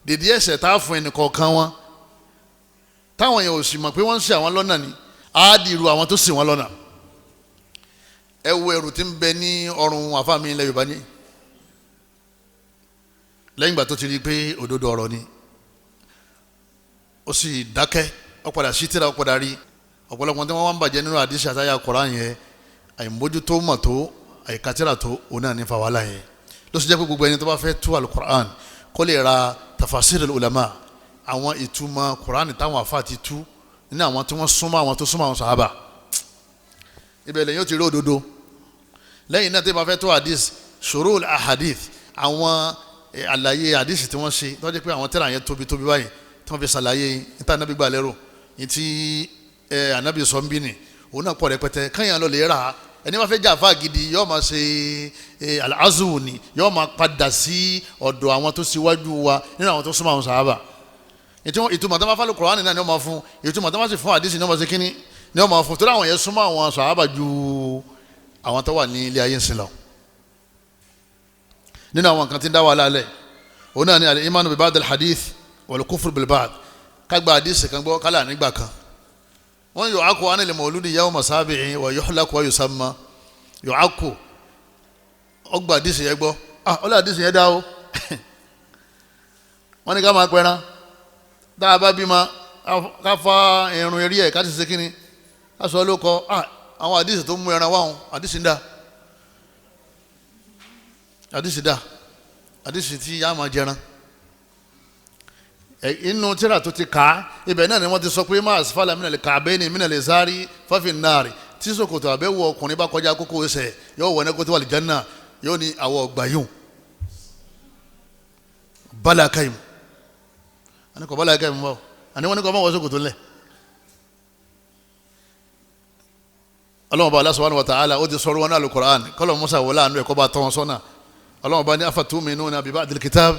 dèdí ẹ̀ṣẹ̀ tá a fún ẹnì kọ̀ọ̀kan wọn táwọn yẹn ò sì mọ̀ pé wọ́n ń ṣì àwọn lọ́nà ni á dìrú àwọn tó ṣì wọ́n lọ́nà ẹ wo ẹrù tí ń bẹ ní ọrùn àfáàmì ilẹ̀ Yorùbá ní lẹ́yìn ìgbà tó ti rí i pé òdodo ọ̀rọ̀ ni ó sì dákẹ́ ó padà sí tíra ó padà rí ọ̀pọ̀lọpọ̀ tí wọ́n wá ń bàjẹ́ nínú àdìsí àtàyà Kùránì yẹn àìmójútó mọ̀ tó àìkátírà tó òun náà ní fa wàhálà yẹn ló sì jẹ́ pé gbogbo ẹni tó bá fẹ́ tú al-Qur'an kó lè ra tafasir al-ulama àwọn ìtumọ̀ Kùránì táwọn àfáà ti tú nínú àwọn tí wọ́n súnmọ́ àwọn tó súnmọ́ àwọn sàhábà ibẹ̀ lẹ́yìn ó ti rí òdodo lẹ́yìn náà tí wọ́n fẹ́ tó hadith shurul ahadith àwọn àlàyé àdìsí tí wọ́n ṣe tó jẹ́ pé àwọn tírà yẹn tóbi báyìí tí wọ́n fi ṣàlàyé níta ànábì gbà lérò ní tí ànábì sọ ń bí ni òun náà pọ̀ rẹpẹtẹ káyàn lọ lè rà ẹni máa fẹ́ jà fáà gidi yóò máa ṣe al-azwu ni yóò máa padà sí ọ̀dọ̀ àwọn tó síwájú wa nínú àwọn tó súnmọ́ àwọn sàhábà ìtumọ̀ tó máa fálù Kùránì náà ni wọ́n máa fún ìtumọ̀ tó máa sì fún àdìsí ni wọ́n máa ṣe kíní ní ọmọ fún torí àwọn yẹn súnmọ́ àwọn sàhábà ju àwọn tó wà ní ilé ayé ń sin lọ. nínú àwọn kan tí ń dá wà lálẹ́ òun náà ni al-imanu bi ba'd al-hadith wal-kufru bil ba'd kágbà hadith kan gbọ́ kálá nígbà kan wọ́n yu'aku anil mawludi yawma sabi'i wa yuhlaku wa yusamma yu'aku ọgbà hadith yẹn gbọ́ ọlọ́ hadith yẹn dá o wọ́n ní ká máa pẹ́ran tá a bá bímọ ká fa irun eré ẹ̀ ká ti ṣe kínní ká sọ ló kọ àwọn hadith tó mú ẹran wáhùn hadith ń dá hadith tí yá máa jẹran inú tíra tó ti kà á ibẹ̀ náà ni wọ́n ti sọ pé má asfala minal ka'bayni minal izari fafin nari tí ṣòkòtò àbẹ̀wò ọkùnrin bá kọjá kókó ẹsẹ̀ yóò wọ ẹni kó tó wà lìjánná yóò ní àwọ̀ ọgbà yóò bala kaimu ani kò bala kaimu báwo ani wọn ni kò má wọ ṣòkòtò lẹ̀ Ọlọ́hun bá Allah subhanahu wa ta'ala ó ti sọ̀rọ̀ wọn ní al-Qur'an kọ́lọ̀ musa wọlé àánú ẹ̀kọ́ bá tọ́ wọn sọ́nà Ọlọ́hun bá ní afatu'minuna bi ba'dil kitab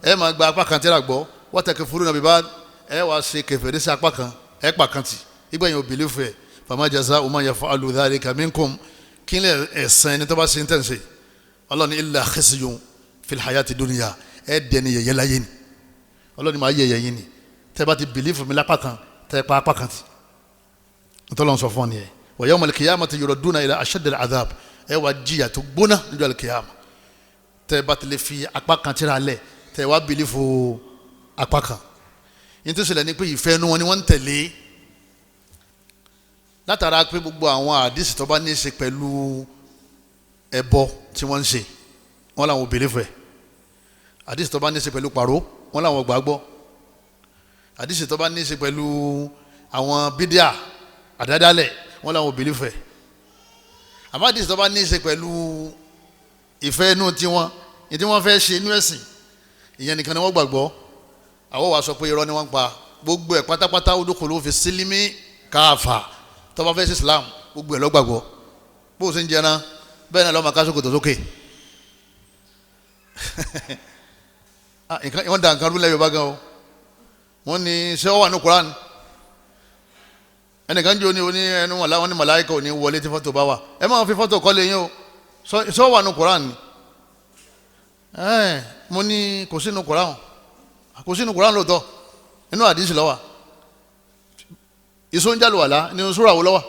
ẹ máa gba apá kan tẹ́lá gbọ́ wa takfuruna bi ba'd ẹ wàá ṣe kèfèrí sí apá kan ẹ pa kan tì ìgbẹ̀yìn òbílẹ̀ fún ẹ fama jaza'u man yaf'alu dhalika minkum kí ni ẹ̀san ẹni tó bá ṣe ń tẹ̀sí Ọlọ́hun ní illa khizyun fil hayati dunya ẹ dẹni yẹ̀yẹ́ láyé ni Ọlọ́hun máa yẹ̀yẹ́ yín ni tẹ́ bá ti bìlífù fún mi lápá kan tẹ́ pa apá kan tì ntọ́lọ́n sọ fún ọ nìyẹn wa yawmal qiyamati yuraduna ila ashaddil adhab ẹ wá jìyà tó gbóná níjọ́ al-qiyama tẹ́ bá ti lè fi apá kan tírà lẹ̀ tẹ́ wá bìlífù apá kan yín tó ṣẹlẹ̀ ní pé ìfẹ́ inú wọn ni wọ́n ń tẹ̀lé látara pé gbogbo àwọn àdìsí tó bá ní í ṣe pẹ̀lú ẹbọ tí wọ́n ń ṣe wọ́n làwọn ò bìlífù ẹ̀ àdìsí tó bá ní í ṣe pẹ̀lú pàró wọ́n làwọn ò gbàgbọ́ àdìsí tó bá ní í ṣe pẹ̀lú àwọn bídíà àdádálẹ̀ wọ́n làwọn ò bìlífù ẹ̀ àmọ́ àdìsí tó bá ní í ṣe pẹ̀lú ìfẹ́ inú tiwọn ní tí wọ́n fẹ́ ṣe inú ẹ̀sìn ìyẹn nìkan ni wọ́n gbàgbọ́ àwọn wa sọ pé irọ́ ni wọ́n ń pa gbogbo ẹ̀ pátápátá udkhulu fi sílímì káfà tó bá fẹ́ sí Islam gbogbo ẹ̀ ló gbàgbọ́ bó o ṣe ń jẹran bẹ́ẹ̀ náà lọ́ọ́ máa ká sókòtò sókè wọ́n da nǹkan rúlẹ̀ Yorùbá gan o wọ́n ní ṣé ó wà ní Quran ẹnìkan jẹ́ oní ẹnu wọn ní màláíkà ò ní wọlé tí fọ́tò bá wà ẹ máa fi fọ́tò kọ́lé yín o ṣé ó wà ní Quran mo ní kò sínú Quran kò sínú Quran lóòótọ́ inú àdìsí ló wà ìsóúnjálù wàlá nínú súrà wo ló wà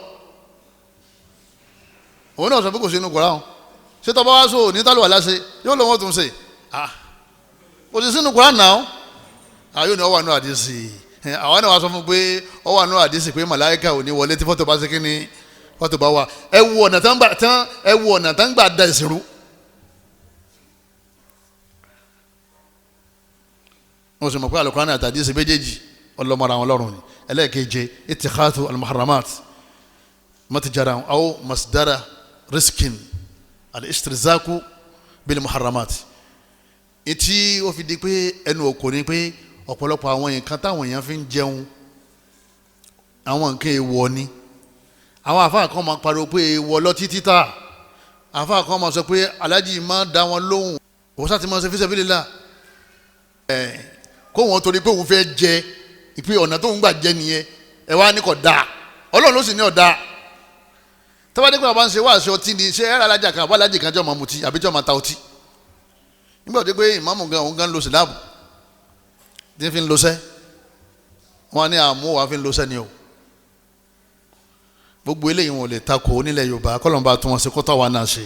òun náà sọ pé kò sínú Quran ṣé tọ́ bá wá sọ ní tálù wàlá ṣe yóò lọ wọ́n tún ṣe kò sí sínú Quran náà yóò ní ó wà nínú àdìsí àwọn náà wá sọ fún pé ó wà nínú àdìsí pé màláíkà ò ní wọlé tí fọ́tò bá ṣe kí ni fọ́tò bá wà ẹ wo ọ̀nà tán gbà da ìṣirú. wọ́n sì mọ̀ pé Al-Qur'an àti àdìsí méjèèjì ọlọ́mọra àwọn ọlọ́run ni ẹlẹ́ẹ̀keje itikhadhu al-muharramat matjaran aw masdara riskin al-ishtizaku bil muharramat etí ó fi di pé ẹnu òkò ni pé ọ̀pọ̀lọpọ̀ àwọn nǹkan táwọn èèyàn fi ń jẹun àwọn nǹkan èèwọ̀ ni àwọn àfáà kan máa pariwo pé èèwọ̀ lọ títí tà àfáà kan máa sọ pé aláàjì máa dá wọn lóhùn òun sá ti máa ṣe fi sabilillah kó wọn torí pé òun fẹ́ jẹ ìpè ọ̀nà tó ń gbà jẹ nìyẹn ẹ wá ní kò dáa Ọlọ́run ló sì ní ọ̀dà tọ́wádé pé bàbá ń ṣe wá aṣọ ọtí ni ṣé ẹ̀rọ alájà kan àbá alájì kan jẹ́ ọmọ mutí àbí jẹ́ ọmọ ta ọtí nígbà tó dé pé ìmáàmù gan òun gan lo síláàbù tí ń fi ń lo sẹ́ wọ́n ní àmú wàá fi ń lo sẹ́ ni o gbogbo eléyìí wọn ò lè takò onílẹ̀ Yorùbá kọ́lọ́mbà tún wọn ṣe kọ́tà wa náà ṣe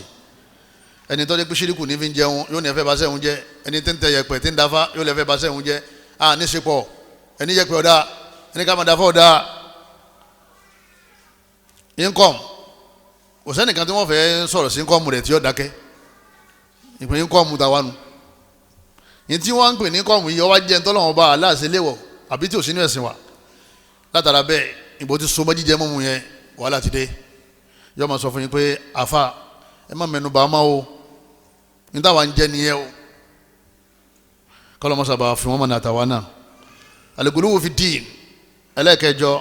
ẹni tó dé pé ṣíríkù ní fi ń jẹun yóò ní ẹ̀fẹ́ bá sẹ́hun jẹ ẹni tí ń tẹ yẹpẹ̀ tí ń dáfá yóò lè fẹ́ bá sẹ́hun jẹ ní sepọ̀ ẹni yẹpẹ̀ ọ̀dà ẹni ká máa dáfá ọ̀dà income kò sẹ́nìkan tí wọ́n fẹ́ sọ̀rọ̀ sí income rẹ̀ tí ó dákẹ́ ìpín income tàwa nù ní tí wọ́n ń pè ní income yìí ọwọ́ jẹ́ ntọ́lọ́wọ́n bá aláàṣẹ léwọ̀ àbí tí ò sínú ẹ̀sìn wa látara bẹ́ẹ̀ ìbò ti so mọ́ jíjẹ mọ́mu yẹn wàhálà ti dé yọ máa sọ fún yín pé àfa ẹ má mẹ́nu bá a máa o ní táwa ń jẹ nìyẹn o kọ́lọ́mọ́sá bá fi wọ́n mọ̀ ní àtàwa náà al-ghuluw fi ddin ẹlẹ́ẹ̀kẹjọ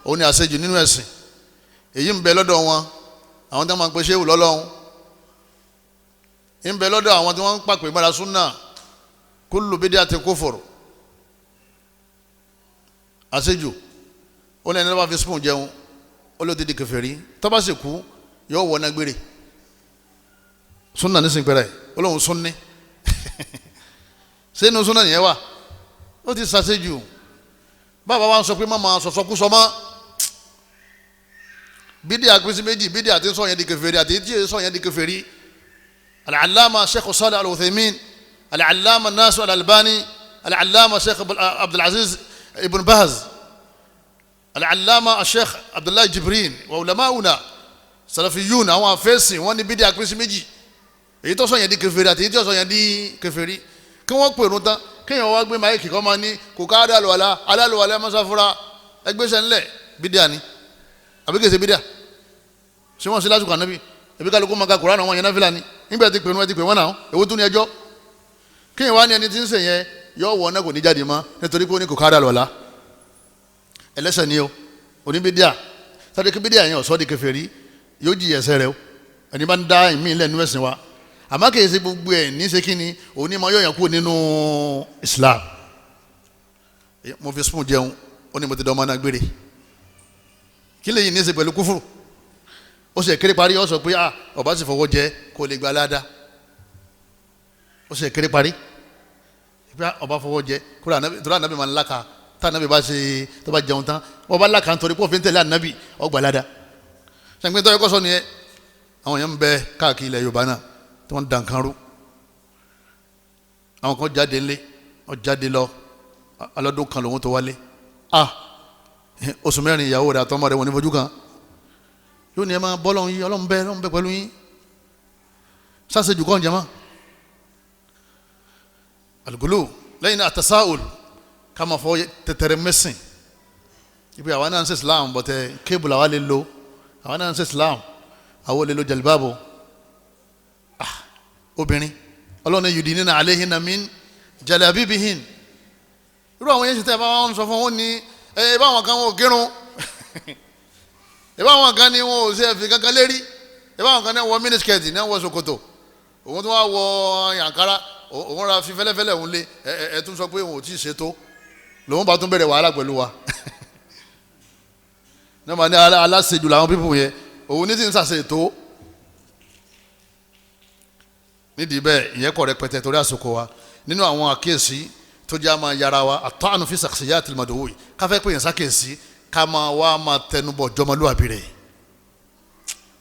òun ni àṣejù nínú ẹ̀sìn èyí ń bẹ lọ́dọ̀ wọn àwọn tí wọ́n máa ń pe ṣéwù lọ́lọ́run ń bẹ lọ́dọ̀ àwọn tí wọ́n ń pàpè mọ́ra súnà kullu bid'atin kufur àṣejù ó lẹ́ni lọ́wọ́ fi spoon jẹun olóòtú di kèfèrí tó bá sì kú yóò wọ náà gbére sunna ní sìnkpẹ́rẹ́ olóhùn sunni sínú sunna nìyẹn wà ó ti sàṣejù bàbá wa ń sọ pé má máa sọ̀sọ́ kú sọ mọ́ bídíà pín sí méjì bídíà tí ń sọ yẹn di kèfèrí àti tí ń sọ yẹn di kèfèrí al-allama sheikh Salih al-Uthaymin al-allama Nasir al-Albani al-allama sheikh Abdulaziz ibn Baz al-allama sheikh Abdullah Jibrin wa ulama'una salafiyun àwọn afẹ́sìn wọ́n ní bídíà pín sí méjì èyí tó sọ yẹn di kèfèrí àti èyí tó sọ yẹn di kèfèrí kí wọ́n pèrún tán kéèyàn wá gbé máìkì kọ́ máa ní kò ká alálùwàlá mọ́sáfúra ẹgbẹ́sẹ̀ ńlẹ̀ bídíà ni àbí kèsè bídíà ṣé wọ́n sí lásìkò ànábì ẹbí kálukú máa ka Kùránì àwọn yẹn náà fìlà ni nígbà tí pèrún ẹ ti pè wọ́n náà èwo tún ní ẹjọ́ kéèyàn wá ní ẹni tí ń sè yẹn yọ wọ náà kò ní jáde mọ́ nítorí pé ó ní kò ká alálùwàlá ẹlẹ́sẹ̀ ni o òní bídíà sáré kí bídíà yẹn ọ̀sọ́ di kèfèrí yóò jì ẹsẹ̀ rẹ o ẹni bá ń dá ìmí ilẹ̀ nínú ẹ̀sìn wa àmọ́ kì í ṣe gbogbo ẹ̀ ní ṣe kíni òní máa yọ̀yàn kú nínú Islam mo fi spoon jẹun ó ní mo ti dán ọmọ náà gbére kí lè yìí ní ṣe pẹ̀lú kúfùrù ó sì kéré parí ó sọ pé ọba sì fọwọ́ jẹ kó lè gba aládá ó sì kéré parí pé ọba fọwọ́ jẹ kó tó ànábì máa ń láka tá ànábì bá ṣe tó bá jẹun tán ọba láka nítorí pé òfin tẹ̀lé ànábì ó gba aládá sàgbé tó yẹ kó sọ nìyẹn àwọn yẹn ń bẹ káàkiri ilẹ̀ Yorùbá náà tí wọ́n dàn kan rú àwọn kan jáde ńlé wọ́n jáde lọ alọ́dún kan lòun tó wálé oṣù mẹ́rin ìyàwó rẹ̀ àtọmọ rẹ̀ wọ́n ní fojú kan yóò ní ẹ máa bọ́ lọ́hún yín ọlọ́run bẹ pẹ̀lú yín sáṣejù kọ́ ǹjẹ́ mọ́ àlùgùlù lẹ́yìn náà àtàsáòlù ká máa fọ tẹ̀tẹ̀rẹ̀ mẹ́sìn ibi àwa náà ń ṣe Islam bọ̀tẹ̀ kébùlù àwa lè lo àwa náà ń ṣe Islam àwọn olè lo jalibabo obìnrin ọlọ́run ní yudinina alayhinna min jalabibihin irú àwọn yẹn ṣe tẹ́ ẹ bá wọn sọ fún wọn ní ẹ bá wọn kan wọn ò kírun ẹ bá wọn kan ní wọn ò ṣe ẹ̀fìn kankan lérí ẹ bá wọn kan ní wọ mínísíkẹ̀tì ní wọ ṣòkòtò òun tó wá wọ yàǹkárá òun ra fi fẹ́lẹ́fẹ́lẹ́ òun lé ẹ tún sọ pé òun ò tí ì ṣètò lòun bá tún bẹ̀rẹ̀ wàhálà pẹ̀lú wa ní wọn ní aláṣejù làwọn pípù yẹn òun ní ti ń ṣàṣe ètò nídìí bẹ́ẹ̀ ìyẹn kọ̀ rẹpẹtẹ torí àsìkò wa nínú àwọn àkíyèsí tó jẹ́ àmà yàrá wa àtọ́ànù fi shakhsiyatil mad'uwi káfẹ́ pé yẹn sákèsí ká máa wá máa tẹnubọ̀ jọmọlúwàbí rẹ̀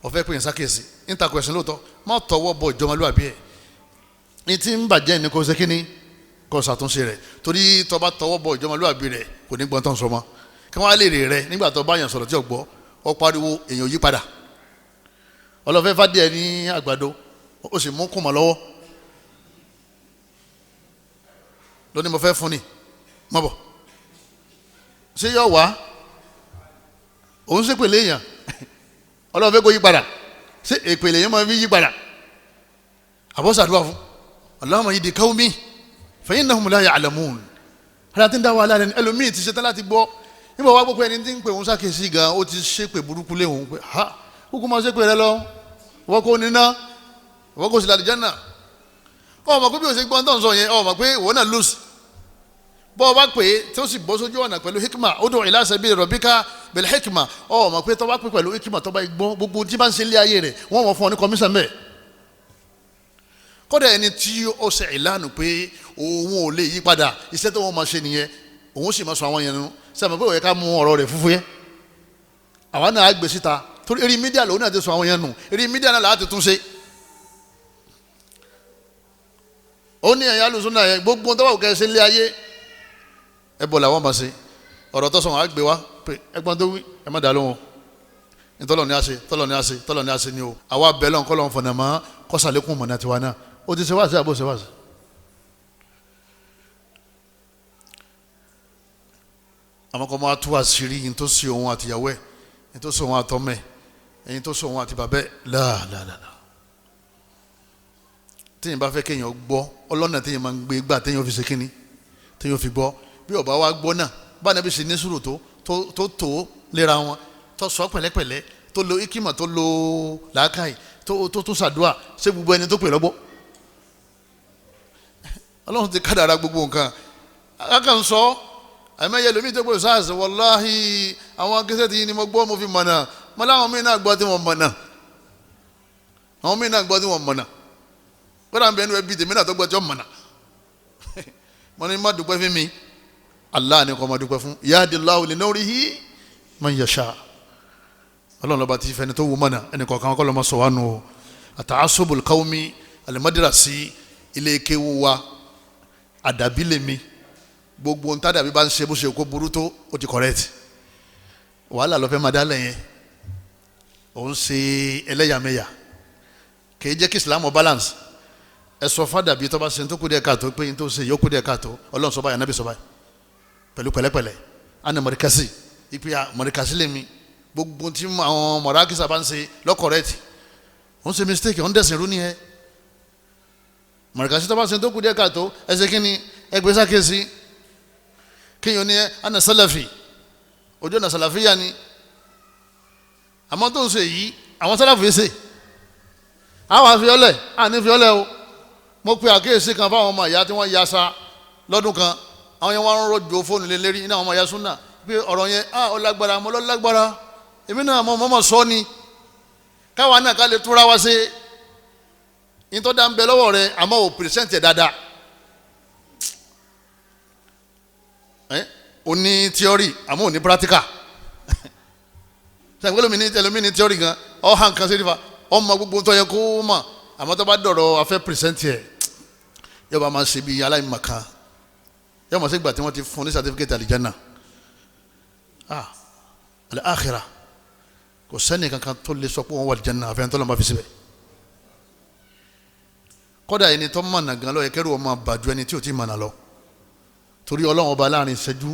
ọ̀fẹ́ pé yẹn sákèsí nítakò ẹ̀sìn lóòótọ́ má tọwọ́ bọ̀ jọmọlúwàbí ẹ̀ ní tí ń bàjẹ́ ní kò ṣe kíní kò ṣàtúnṣe rẹ̀ torí tó bá tọwọ́ bọ̀ jọmọlúwàbí rẹ̀ kò ní gbọ́n tán sọ mọ́ kí wọ́n á lè rè rẹ̀ nígbà tó bá yàn sọ̀rọ̀ tí ò gbọ́ ọ pariwo èèyàn yí padà ọlọ́fẹ́ fàdíẹ̀ ní àgbàdo ó sì mú kùmọ̀ lọ́wọ́ lónìí mo fẹ́ fún ni mọ́ bọ̀ ṣé yọ wá òun ṣe pèlè èèyàn ọlọ́fẹ́ kó yí padà ṣé èpèlè èèyàn máa fi yí padà àbọ̀sàdúrà fún Allahumma yidi qawmi fa innahum la ya'lamun ara tí ń dá wàhálà rẹ̀ ẹlòmíì ti ṣetán láti gbọ́ nígbà wá gbogbo ẹni tí ń pè òun sákèsí gan ó ti ṣépè burúkú léhùn pé ha kúkú máa ṣépè rẹ lọ wọ́n kò níná wọ́n kò sí lálùjánnà ọmọ pé bí o ṣe gbọ́n tó ń sọ yẹn ọmọ pé ìwọ náà lùsì bọ́ ọ bá pè é tí ó sì bọ́ sójú ọ̀nà pẹ̀lú hikma ud'u ila sabili rabbika bil hikma ọmọ pé tó bá pè pẹ̀lú hikma tó bá gbọ́ gbogbo tí bá ń ṣe ilé ayé rẹ̀ wọ́n mọ̀ fún ọ ní kọmíṣàn bẹ́ẹ̀ kọ́dà ẹni tí ó ṣe ìlànà pé òun ò lè yí padà iṣẹ́ tó wọ́n máa ṣe nìyẹn òun sì máa sọ àwọn yẹn nínú sẹ́mi pé òye ká mú ọ̀rọ̀ rẹ̀ fúfú yẹ àwa náà á gbé síta torí eré mídíà lòun náà ti sọ àwọn yẹn nù eré mídíà náà láti tún ṣe ó ní ẹ̀yà alùsùnà yẹn gbogbo tó bá wù kẹ́ ṣe lé ayé ẹ bọ̀ làwọn bá ṣe ọ̀rọ̀ tó sọ wọn á gbé wá pé ẹgbọ́n tó wí ẹ má dà lóhùn tọ́lọ̀ ní àṣẹ tọ́lọ̀ ní àṣẹ tọ́lọ̀ ní àṣẹ ni o àwa bẹ́ẹ̀ lọ́n kọ́lọ́n fọ̀nà mọ́ kọ́sàlékún mọ̀nà tiwa náà ó ti ṣe wá sí àbó ṣe wá sí. àwọn kan máa tú àṣírí yìí tó sí òun àtìyàwó ẹ̀ yìí tó sí òun àtọmọ ẹ̀ yìí tó sí òun àti bàbá ẹ̀ láàlàlà téèyàn bá fẹ́ kéèyàn gbọ́ ọlọ́nà téèyàn máa ń gbé gbà téèyàn fi ṣe kínní téèyàn fi gbọ́ bí ọba wa gbọ́ náà bá nàbí ṣe ní sùúrù tó léra wọn tó sọ pẹ̀lẹ́pẹ̀lẹ́ tó lo ikima tó lo làákàyè tó ṣàdúrà ṣé gbogbo ẹni tó pè lọ́gbọ́ ọlọ́run ti kádàrá gbogbo nǹkan akáka ń sọ àmẹ́yẹ lómi tó pè sáàsì wàláhì àwọn akẹ́sẹ̀ tí ni mo gbọ́ mo fi mọ̀nà mo láwọn míì náà gbọ́ tí wọ́n mọ̀ náà àwọn míì náà gbọ́ tí wọ́n mọ̀ náà kódà ń bẹ ẹnu ẹbí tèmi náà tó gbọ́ tí wọ́n mọ̀ náà mo ní má dúpẹ́ fún mi Allah ni kò má dúpẹ́ fún yahdillahu li nurihi man yasha ọlọ́run lọ́ba ti fẹ́ni tó wù mọ́nà ẹnì kọ̀ọ̀kan kọ́ lọ́mọ sọ wá nù o àtàásùbùl qawmi al-madrasi ilé kéwu wa àdàbí lèmi gbogbo ń tàdàbí bá ń ṣe bó ṣe kó burú tó ó ti correct wàhálà lọ́fẹ́ máa dálẹ̀ yẹn òun ṣe ẹlẹ́yàmẹ̀yà kì í jẹ́ kí Islam balance ẹ sọ fàdàbí tó bá ṣe tó kú díẹ̀ káàtó pé tó ṣe yóò kú díẹ̀ káàtó ọlọ́run sọ báyìí anábì sọ báyìí pẹ̀lú pẹ̀lẹ́pẹ̀lẹ́ àná mọ̀ríkàsí ìpè mọ̀ríkàsí lèmi gbogbo tí àwọn mọ̀rákìsà bá ń ṣe lọ́kọ̀rẹ́tì wọ́n ṣe mistake wọ́n dẹ̀sìn rú ní ẹ mọ̀ríkàsí tó bá ṣe tó kú díẹ̀ káàtó ẹsẹ̀ kí ni ẹgbẹ́ sákèsí kíyàn ní ana sálàfì ojú ọ̀nà sàlàfíyà ni àmọ́ tó ń ṣe yìí àwọn sálàfì ṣe àwọn àfiọ́lẹ̀ àní fiọ́lẹ̀ o mo pe àkíyèsí kan fáwọn ọmọ ìyá tí wọ́n yasa lọ́dún kan àwọn yẹn wọ́n ń rọ̀jò fóònù lé lérí ní àwọn ọmọ ìyá súnà pé ọ̀rọ̀ yẹn ó lágbára mo lọ lágbára èmi náà mo mọ̀ sọ ni káwa náà ká lè túra wá sí ní tó dá ń bẹ lọ́wọ́ rẹ àmọ́ ò pìrìsẹ́ǹtì ẹ̀ dáadáa ó ní tíọ́rì àmọ́ ò ní pírátíkà ẹlòmíì ní tíọ́rì gan ọ hàn kan sí nífa ọmọ gbogbo tó yẹ kó mọ̀ àmọ́ tó bá dọ̀rọ̀ afẹ́ pìrìsẹ́ǹtì ẹ̀ yóò bá máa ṣe bí aláìmọ̀kan yóò máa ṣe gbà tí wọ́n ti fún ní sàtífíkẹ́tì àlìjánà al-akhirah kò sẹ́ni kankan tó lè sọ pé wọ́n wà àlìjánà àfẹ́yìn tó lọ́n bá fi síbẹ̀ kódà ẹni tó mọ̀nà gan lọ yẹ kẹ́rù ọmọ bàjú ẹni tí ò tí mọ̀nà lọ torí ọlọ́run ọba láàrin ìṣẹ́jú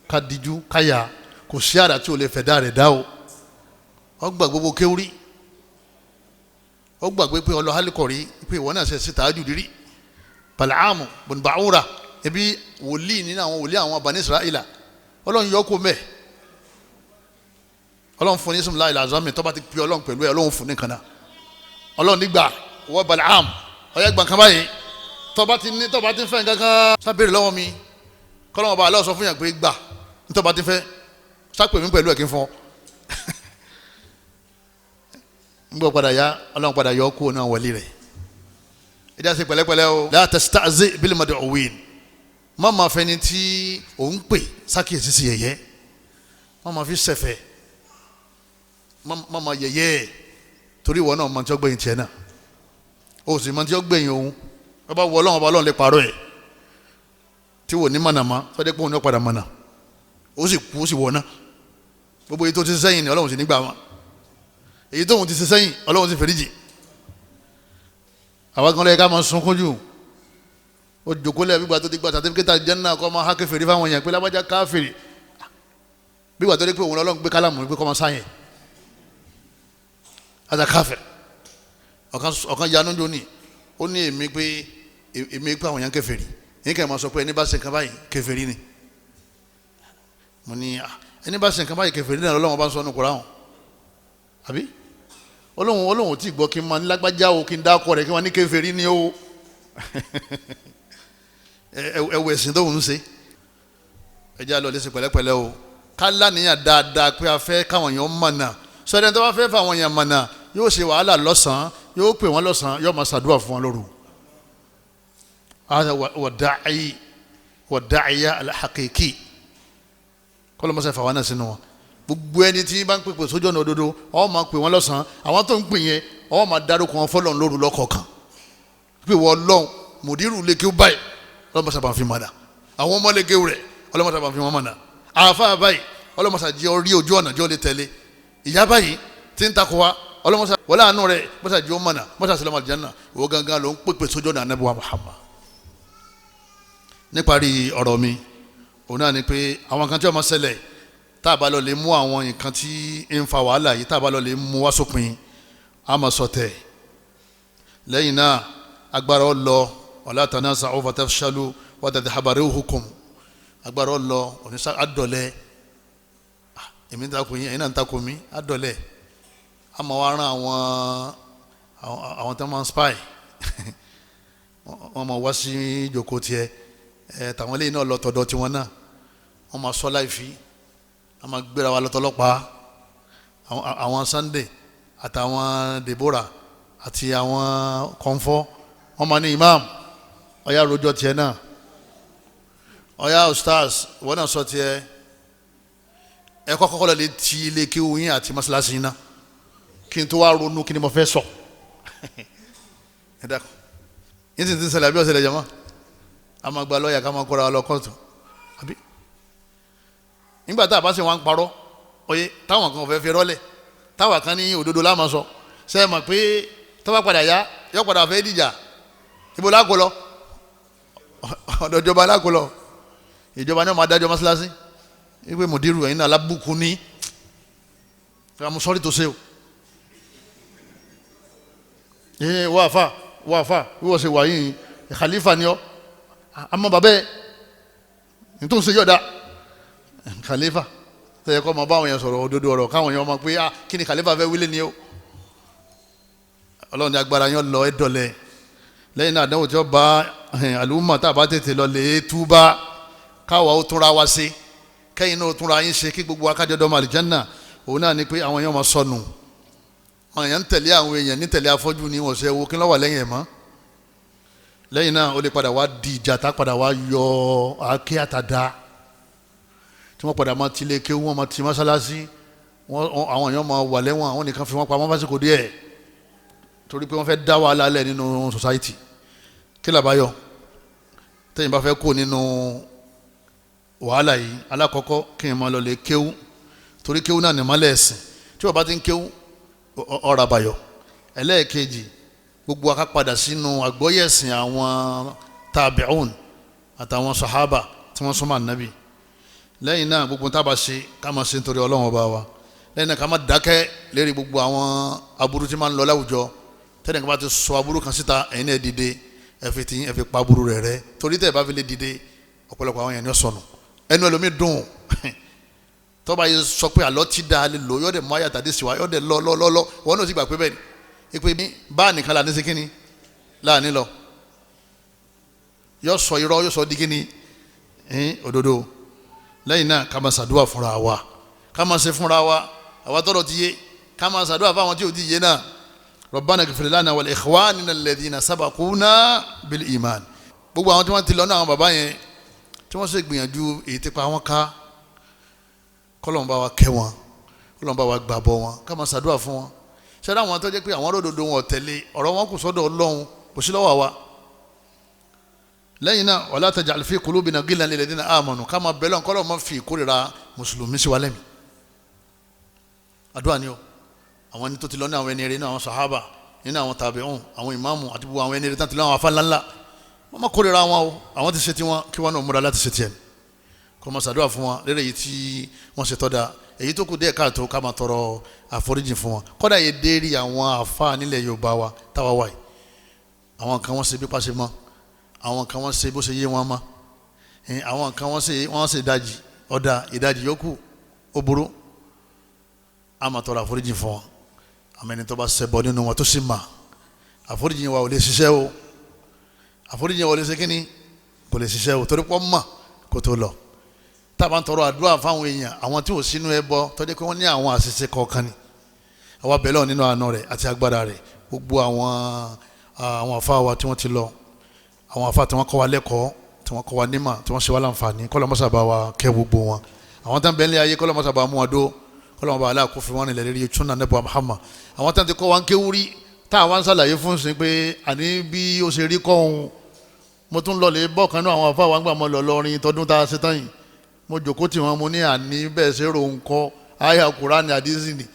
kádìjú káyà kò sí àrà tí ò lè fẹ̀dá rẹ̀ dá o ọgbà gbogbo kéwúrí ọgbà gbé pé ọlọ́hálíkọ̀rí pé ìwọ náà ṣe sí tààjù rírí Bal'amu bun Ba'ura ẹbí wòlíì nínú àwọn wòlíì àwọn Bani Isra'ila ọlọ́run yọ kó mẹ́ ọlọ́run fún ní ismul azami tó bá ti pè ọlọ́run pẹ̀lú ẹ̀ ọlọ́run fún ní kan náà ọlọ́run nígbà wọ Bal'am ọ̀yẹ́ gbọ̀n kan báyìí tó bá ti fẹ́ kankan sábẹ́rẹ̀ lọ́wọ́ mi kọ́lọ́wọ́ bá aláwọ̀ sọ fún yàn pé gbà tó bá ti fẹ́ sápè mí pẹ̀lú ẹ̀ kí n fún ọ ń gbọ́ padà yá ọlọ́run padà yọ kú náà wọlé rẹ̀ ìdá sí pẹ̀lẹ́pẹ̀lẹ́ o la tasta'zi bil mad'uwin má máa fẹ́ni tí òun pè sákìyèsí sí yẹ̀yẹ́ má máa fi sẹ̀fẹ̀ má máa yẹ̀yẹ́ torí ìwọ náà mọ̀ tí ó gbẹ̀yìn tiẹ̀ náà o sì mọ̀ tí ó gbẹ̀yìn òun ọba wọ ọlọ́run lè parọ́ ẹ̀ tí wò ní mọ̀nàmá sọ́dẹ́ pé òun ní padà mọ̀nà ó sì kú ó sì wọ̀ná gbogbo èyí tó ti sẹ́yìn ni ọlọ́run sì nígbà wọn èyí tóun ti sẹ́yìn ọlọ́run sì fẹ́ríjì àwọn kan lẹ́yìn ká máa sunkún jù ó jòkólẹ̀ gbígbà tó ti gba sàtífíkẹ́tà Jánnà kọ́ máa hákẹ́fẹ̀rí fáwọn èèyàn pé lábájá káfẹ̀rí gbígbà tó dé pé òun ọlọ́run gbé kálámù pé kọ́ máa sáyẹn àti káfẹ̀rí ọ̀kan yanu jò ní ó ní èmi pé àwọn èèyàn kèfèrí yín kẹ́ ẹ̀ máa sọ pé ẹni bá ṣe nǹkan báyìí kèfèrí ni mo ní ẹni bá ṣe nǹkan báyìí kèfèrí náà lọ́wọ́ bá ń sọ ní Kùránì àbí Ọlọ́hun tí gbọ́ kí n máa ní lágbájá o kí n dákọ̀ rẹ̀ kí wọ́n ní kèfèrí ni o ẹwọ ẹ̀sìn tó ń ṣe ẹjẹ́ àlọ́ lẹ́sìn pẹ̀lẹ́pẹ̀lẹ́ o ká láníyàn dáadáa pé a fẹ́ káwọn èèyàn mọ̀nà sọ́dẹ̀ tó bá fẹ́ fáwọn èèyàn mọ̀nà yóò ṣe wàhálà lọ́sàn-án yóò pè wọ́n lọ́sàn-án yóò máa ṣàdúrà fún wọn lóru wàdáìyá alhakiki kọlọmọsẹ fà wọn náà sínú wọn gbogbo ẹni tí bá ń pèpè sójú ọ̀nà òdodo ọ máa pè wọn lọ́sàn-án àwọn tó ń pè yẹn ọ máa dárúkọ wọn fọlọ́n lóru lọ́kọ̀ọ̀kan pé wọ́n lọ́n mùdírù lékeu báyìí ọlọ́mọsẹ bá ń fi mọ̀nà àwọn ọmọ lékeu rẹ̀ ọlọ́mọsẹ bá ń fi wọn mọ̀nà àáfàá báyìí ọlọ́mọsẹ jẹ́ orí ojú ọ̀nà jọ́ lè tẹ̀lé ìyá báyìí tí ń takò wa ọlọ́mọsẹ wọlé àánú rẹ̀ mọ́sá jẹ́ ó mọ̀nà mọ́sá sílẹ̀ máa Jánnà ìwọ gangan ló ń pèpè sójú ọ̀nà Ànábì wa Muhammad. níparí ọ̀rọ̀ mi òun náà ni pé àwọn kan tí wọ́n máa ṣẹlẹ̀ tá a bá lọ lè mú àwọn nǹkan tí ń fa wàhálà yìí tá a bá lọ lè mú wá sópin a máa sọtẹ̀ lẹ́yìn náà agbára ọ lọ wala tanaza'u fatafshalu wa tadhhaba rihukum agbára ọ lọ oníṣà àdọ̀lẹ́ èmi ń takò yín ẹ̀yin náà ń takò mí àdọ̀lẹ́ a máa wá rán àwọn tó máa ń spy wọ́n máa wá sí ìjókòó tiẹ̀ tàwọn eléyìí náà lọ tọ̀dọ̀ tiwọn náà wọ́n máa sọ láì fi a máa gbéra wa lọ́tọ́lọ́pàá a àwọn Sunday àtàwọn Deborah àti àwọn Kọ́ńfọ́ wọ́n máa ní imam ọ̀yá rojọ́ tiẹ̀ náà ọ̀yá ustaz wọ́n náà sọ tiẹ̀ ẹ kọ́kọ́ lọ lè ti ilé kí oyin àti mọ́ṣáláṣí iná kí n tó wá ronú kí ni mo fẹ́ sọ ẹ dákun yín sì ti ṣẹlẹ̀ àbí ọ̀sẹ̀lẹ̀ jẹ́ mọ́ a máa gba lọ́ọ̀yà ká máa kóra lọ kóòtù àbí nígbà tá a bá sì wá ń parọ́ oye táwọn kan fẹ́ fi rọ́lẹ̀ táwọn kan ní òdodo láàmú sọ ṣe é mọ̀ pé tó bá padà yá yọ padà fẹ́ dìjà ibo lákò lọ ọ̀dọ̀ ìjọba lákò lọ ìjọba náà máa dájọ́ mọ́ṣáláṣí wípé mùdírù ẹ̀yin náà alábùkún ní I'm sorry to say o wọ́n àfà wíwọ́ ṣe wà yìí khalifa ni ọ́ àmọ́ bàbá ẹ̀ nítorí ṣe yọ̀dá khalifa tẹ̀yẹ kọ́ ọmọ báwọn yẹn sọ̀rọ̀ òdodo ọ̀rọ̀ káwọn yẹn ọmọ pé kí ni khalifa fẹ́ wílé ni ó ọlọ́run ní agbára yẹn lọ ẹ́ dọ̀lẹ́ lẹ́yìn náà àdánwò tí ó bá àlùmọ̀ tá a bá tètè lọ lè túbá káwa ó túnra wa ṣe kẹ́yìn náà ó túnra yín ṣe kí gbogbo akájọ́ dọ́mọ àlìjánná òun náà ni pé àwọn èèyàn máa sọnù àwọn èèyàn ń tẹ̀lé àwọn èèyàn ní tẹ̀lé afọ́jú ni wọ́n ṣe wo kí ló wà lẹ́yìn ẹ̀ mọ́ lẹ́yìn náà ó lè padà wá di ìjà tá padà wá yọ àáké àtàdá tí wọ́n padà máa tilé kéwú wọ́n máa ti mọ́sálásí àwọn èèyàn máa wà lẹ́wọ̀n àwọn nìkan fi wọ́n pa wọ́n fásitì kò díẹ̀ torí pé wọ́n fẹ́ dá wàhálà lẹ̀ nínú society kí làbáyọ tẹ́yìn bá fẹ́ kó nínú wàhálà yìí alákọ̀ọ́kọ́ kí n máa lọ lè kéwú torí kéwú náà ní mọ́lẹ̀ ẹ̀sìn tí wọ́n bá ti ń kéwú ọ̀rọ̀ àbáyọ ẹlẹ́ẹ̀kejì gbogbo aká padà sínú àgbọ́yé ẹ̀sìn àwọn tabi'un àtàwọn sahaba tí wọ́n súnmọ́ ànábì lẹ́yìn náà gbogbo tá a bá ṣe ká máa ṣe nítorí Ọlọ́run ọba wa lẹ́yìn náà ká máa dákẹ́ lérí gbogbo àwọn aburú tí máa ń lọ láwùjọ tẹ́lẹ̀ ká bá ti sọ aburú kan síta ẹ̀yin náà dìde ẹ̀fẹ̀ tí ẹ̀fẹ̀ pa aburú rẹ̀ rẹ́ torí tẹ́ ẹ̀ bá fi lè dìde ọ̀pọ̀lọpọ̀ àwọn èèyàn ní ọ̀sọ̀nù ẹnu ẹlòmíì dùn tọ́ba yìí sọ pé àlọ́ ti da lè lò yọ́dẹ̀ mọ́ àyàtà dé síwá yọ́dẹ̀ lọ́lọ́lọ́ wọn náà sì gbà pé bẹ́ẹ̀ ni ipe báà nìkan là ní sí kíni láàánú lọ yọ sọ irọ́ yọ sọ di kíni òdodo lẹ́yìn náà ká máa ṣàdúrà fúnra wa ká máa ṣe fúnra wa àwa tọ́rọ̀ ti yé ká máa ṣàdúrà fáwọn tí ò ti yé náà Rabbana ighfir lana wa li ikhwanina alladhina sabaquna bil iman gbogbo àwọn tí wọ́n ti lọ náà àwọn bàbá yẹn tí wọ́n ṣe gbìyànjú èyí ti pa wọ́n ká kọ́lọ́n bá wa kẹ́ wọn kọ́lọ́n bá wa gbàbọ̀ wọn ká máa ṣàdúrà fún wọn ṣẹ́dá àwọn tó jẹ́ pé àwọn ròdòdó wọn tẹ̀lé ọ̀rọ̀ wọn kù sọ́dọ̀ Ọlọ́run kò sí lọ́wọ́ wa lẹ́yìn náà wala taj'al fi qulubina ghillan lil ladhina amanu ká máa bẹ̀rẹ̀ kọ́lọ́n máa fi ìkórira mùsùlùmí sí wa lẹ́mìí àdúrà ni o àwọn ẹni tó ti lọ ní àwọn ẹni rere ní àwọn sàhábà nínú àwọn tabi'un àwọn ìmáàmù àti gbogbo àwọn ẹni rere tán ti lọ àwọn afá ńláńlá wọ́n máa kórira wọn o àwọn ti ṣe tiwọn kí wọ́n náà múra láti ṣe tiẹ̀ kọ́ máa ṣàdúrà fún wọn lérè yìí tí wọ́n ṣe tọ́da èyí tó kù díẹ̀ káàtó ká máa tọrọ àforíjì fún wọn kọ́dà yìí dérí àwọn àfáà nílẹ̀ Yorùbá wa táwa wáyé àwọn kan wọ́n ṣe bí pàṣẹ mọ́ àwọn kan wọ́n ṣe bó ṣe yé wọn mọ́ àwọn kan wọ́n ṣe ìdajì ọ̀dà ìdajì yòókù ó burú a máa tọrọ àforíjì fún wọn àmọ́ ẹni tó bá ṣẹbọ nínú wọn tó sì mà àforíjì wa ò lè ṣiṣẹ́ o àforíjì wa ò lè ṣe kíni kò lè ṣiṣẹ́ o torí pọ́ mọ̀ kó tó lọ tábà ń tọrọ àdúrà fáwọn èèyàn àwọn tí ò sínú ẹbọ tó jẹ́ pé wọ́n ní àwọn àṣìṣe kọ̀ọ̀kan ni àwa bẹ̀lọ́ nínú àánú rẹ̀ àti agbára rẹ̀ gbogbo àwọn àfáà wa tí wọ́n ti lọ àwọn àfáà tí wọ́n kọ́ wa lẹ́kọ̀ọ́ tí wọ́n kọ́ wa nímà tí wọ́n ṣe wá láǹfààní kọ́lọ́ mọ́sàbà wa kẹ́ gbogbo wọn àwọn tán bẹ́ẹ̀ lé ayé kọ́lọ́ mọ́sàbà mú wọn dó kọ́lọ́ mọ́sàbà aláàkó fi wọ́n nílẹ̀ lérí túnà nẹ́bọ̀ Muhammad àwọn tán ti kọ́ wa ń kéwúrí táwọn ń sàlàyé fún sí pé àní bí ó ṣe rí kọ́ òun mo tún lọ lè bọ́ kan náà àwọn àfáà wa ń gbà mọ́ lọ lọ́rin tọdún tá a ṣe tán yìí mo jòkó tí wọn mo ní àní bẹ́ẹ̀ ṣe rò ń kọ́ àyà Kùránì àdísì ni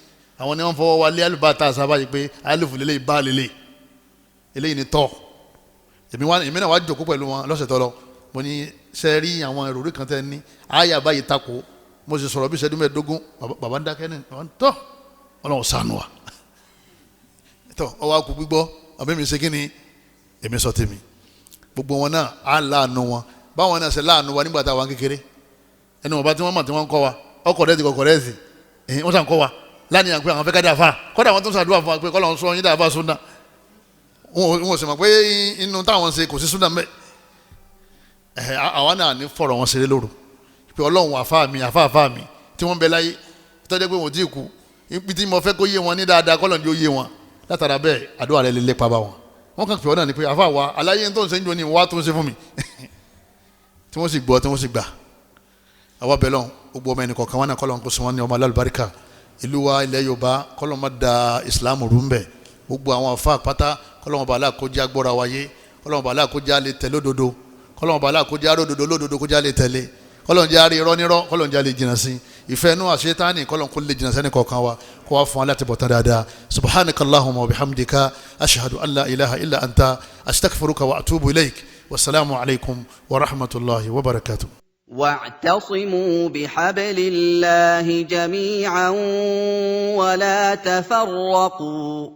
àwọn ni wọ́n fọwọ́ wálé alùbátà sábà yìí pé alifu lélẹ̀ bá lélẹ̀ eléyìí ni tọ́ èmi náà wá jòkó pẹ̀lú wọn lọ́sẹ̀ tọ́lọ mo ní ṣe rí àwọn èrò orí kan tẹ́ ní àyà báyìí takò mo sì sọ̀rọ̀ bí ìṣẹ́jú mẹ́ẹ̀ẹ́dógún bàbá ń dákẹ́ ní tọ́ Ọlọ́run ṣàánú wa tọ́ ọwọ́ akú gbígbọ́ àbí mi ṣe kí ni èmi sọ tèmi gbogbo wọn náà á láàánú wọn báwọn náà ṣe láàánú wa nígbà táwọn kékeré ẹnu ọba tí wọ́n mọ̀ tí wọ́n ń kọ́ wa ọkọ̀ rẹ̀ ti kọ̀kọ̀ rẹ̀ sí wọ́n sàn kọ́ wa lánìyàn pé àwọn fẹ́ ká dà fà kọ́dà wọ́n tún ṣàdúrà fún wa pé kọ́lọ́run sọ yín dà fà súnà wọn ò sì mọ̀ pé inú táwọn ṣe kò sí súnà mẹ́ àwọn náà ní fọ̀rọ̀ wọn ṣeré lóru pé Ọlọ́run àfáà mi tí wọ́n bẹ láyé tọ́jú pé wọ́n ti kú ibi tí mo fẹ́ kó yé wọn ní dáadáa kọ́lọ̀ ní ó yé wọn látara bẹ́ẹ̀ àdúrà rẹ̀ lè lépa bá wọn wọ́n kàn pé wọn náà ni pé àfa wa aláyé tó ń ṣe ń jọ ní wá tó ń ṣe fún mi tí wọ́n sì gbọ́ tí wọ́n sì gbà àwa bẹ̀ lọ́n gbogbo ọmọ ẹnì kọ̀ọ̀kan wọn náà kọ́lọ̀ ń kó sí wọn ní ọmọ alálùbáríkà ìlú wa ilẹ̀ Yorùbá kọ́lọ̀ má da ìsìlámù rú ń bẹ̀ gbogbo àwọn àfa pátá kọ́lọ̀ wọn bá aláàkójá gbọ́ra wáyé kọ́lọ̀ wọn bá aláàkójá lè tẹ̀lé òdodo kọ́lọ̀ wọn bá aláàkójá ródodo lódodo kójá lè tẹ̀lé kọ́lọ̀ ń járe irọ́ nírọ́ kọ́lọ̀ ń járe jìnnà sí ìfẹ́ inú àṣetáni kọ́lọ̀ ń kó lè jìnnà sẹ́ni kọ̀ọ̀kan wa kó wá fún wa láti bọ̀ tán dáadáa subhanakallahumma wa bihamdika ashhadu an la ilaha illa anta astaghfiruka wa atubu ilayk wasalaamu alaykum wa rahmatullahi wa barakatuh. واعتصموا بحبل الله جميعا ولا تفرقوا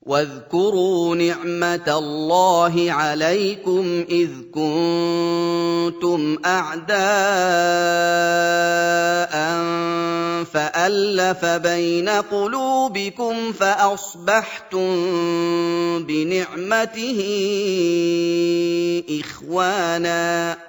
واذكروا نعمة الله عليكم إذ كنتم أعداء فألف بين قلوبكم فأصبحتم بنعمته إخواناً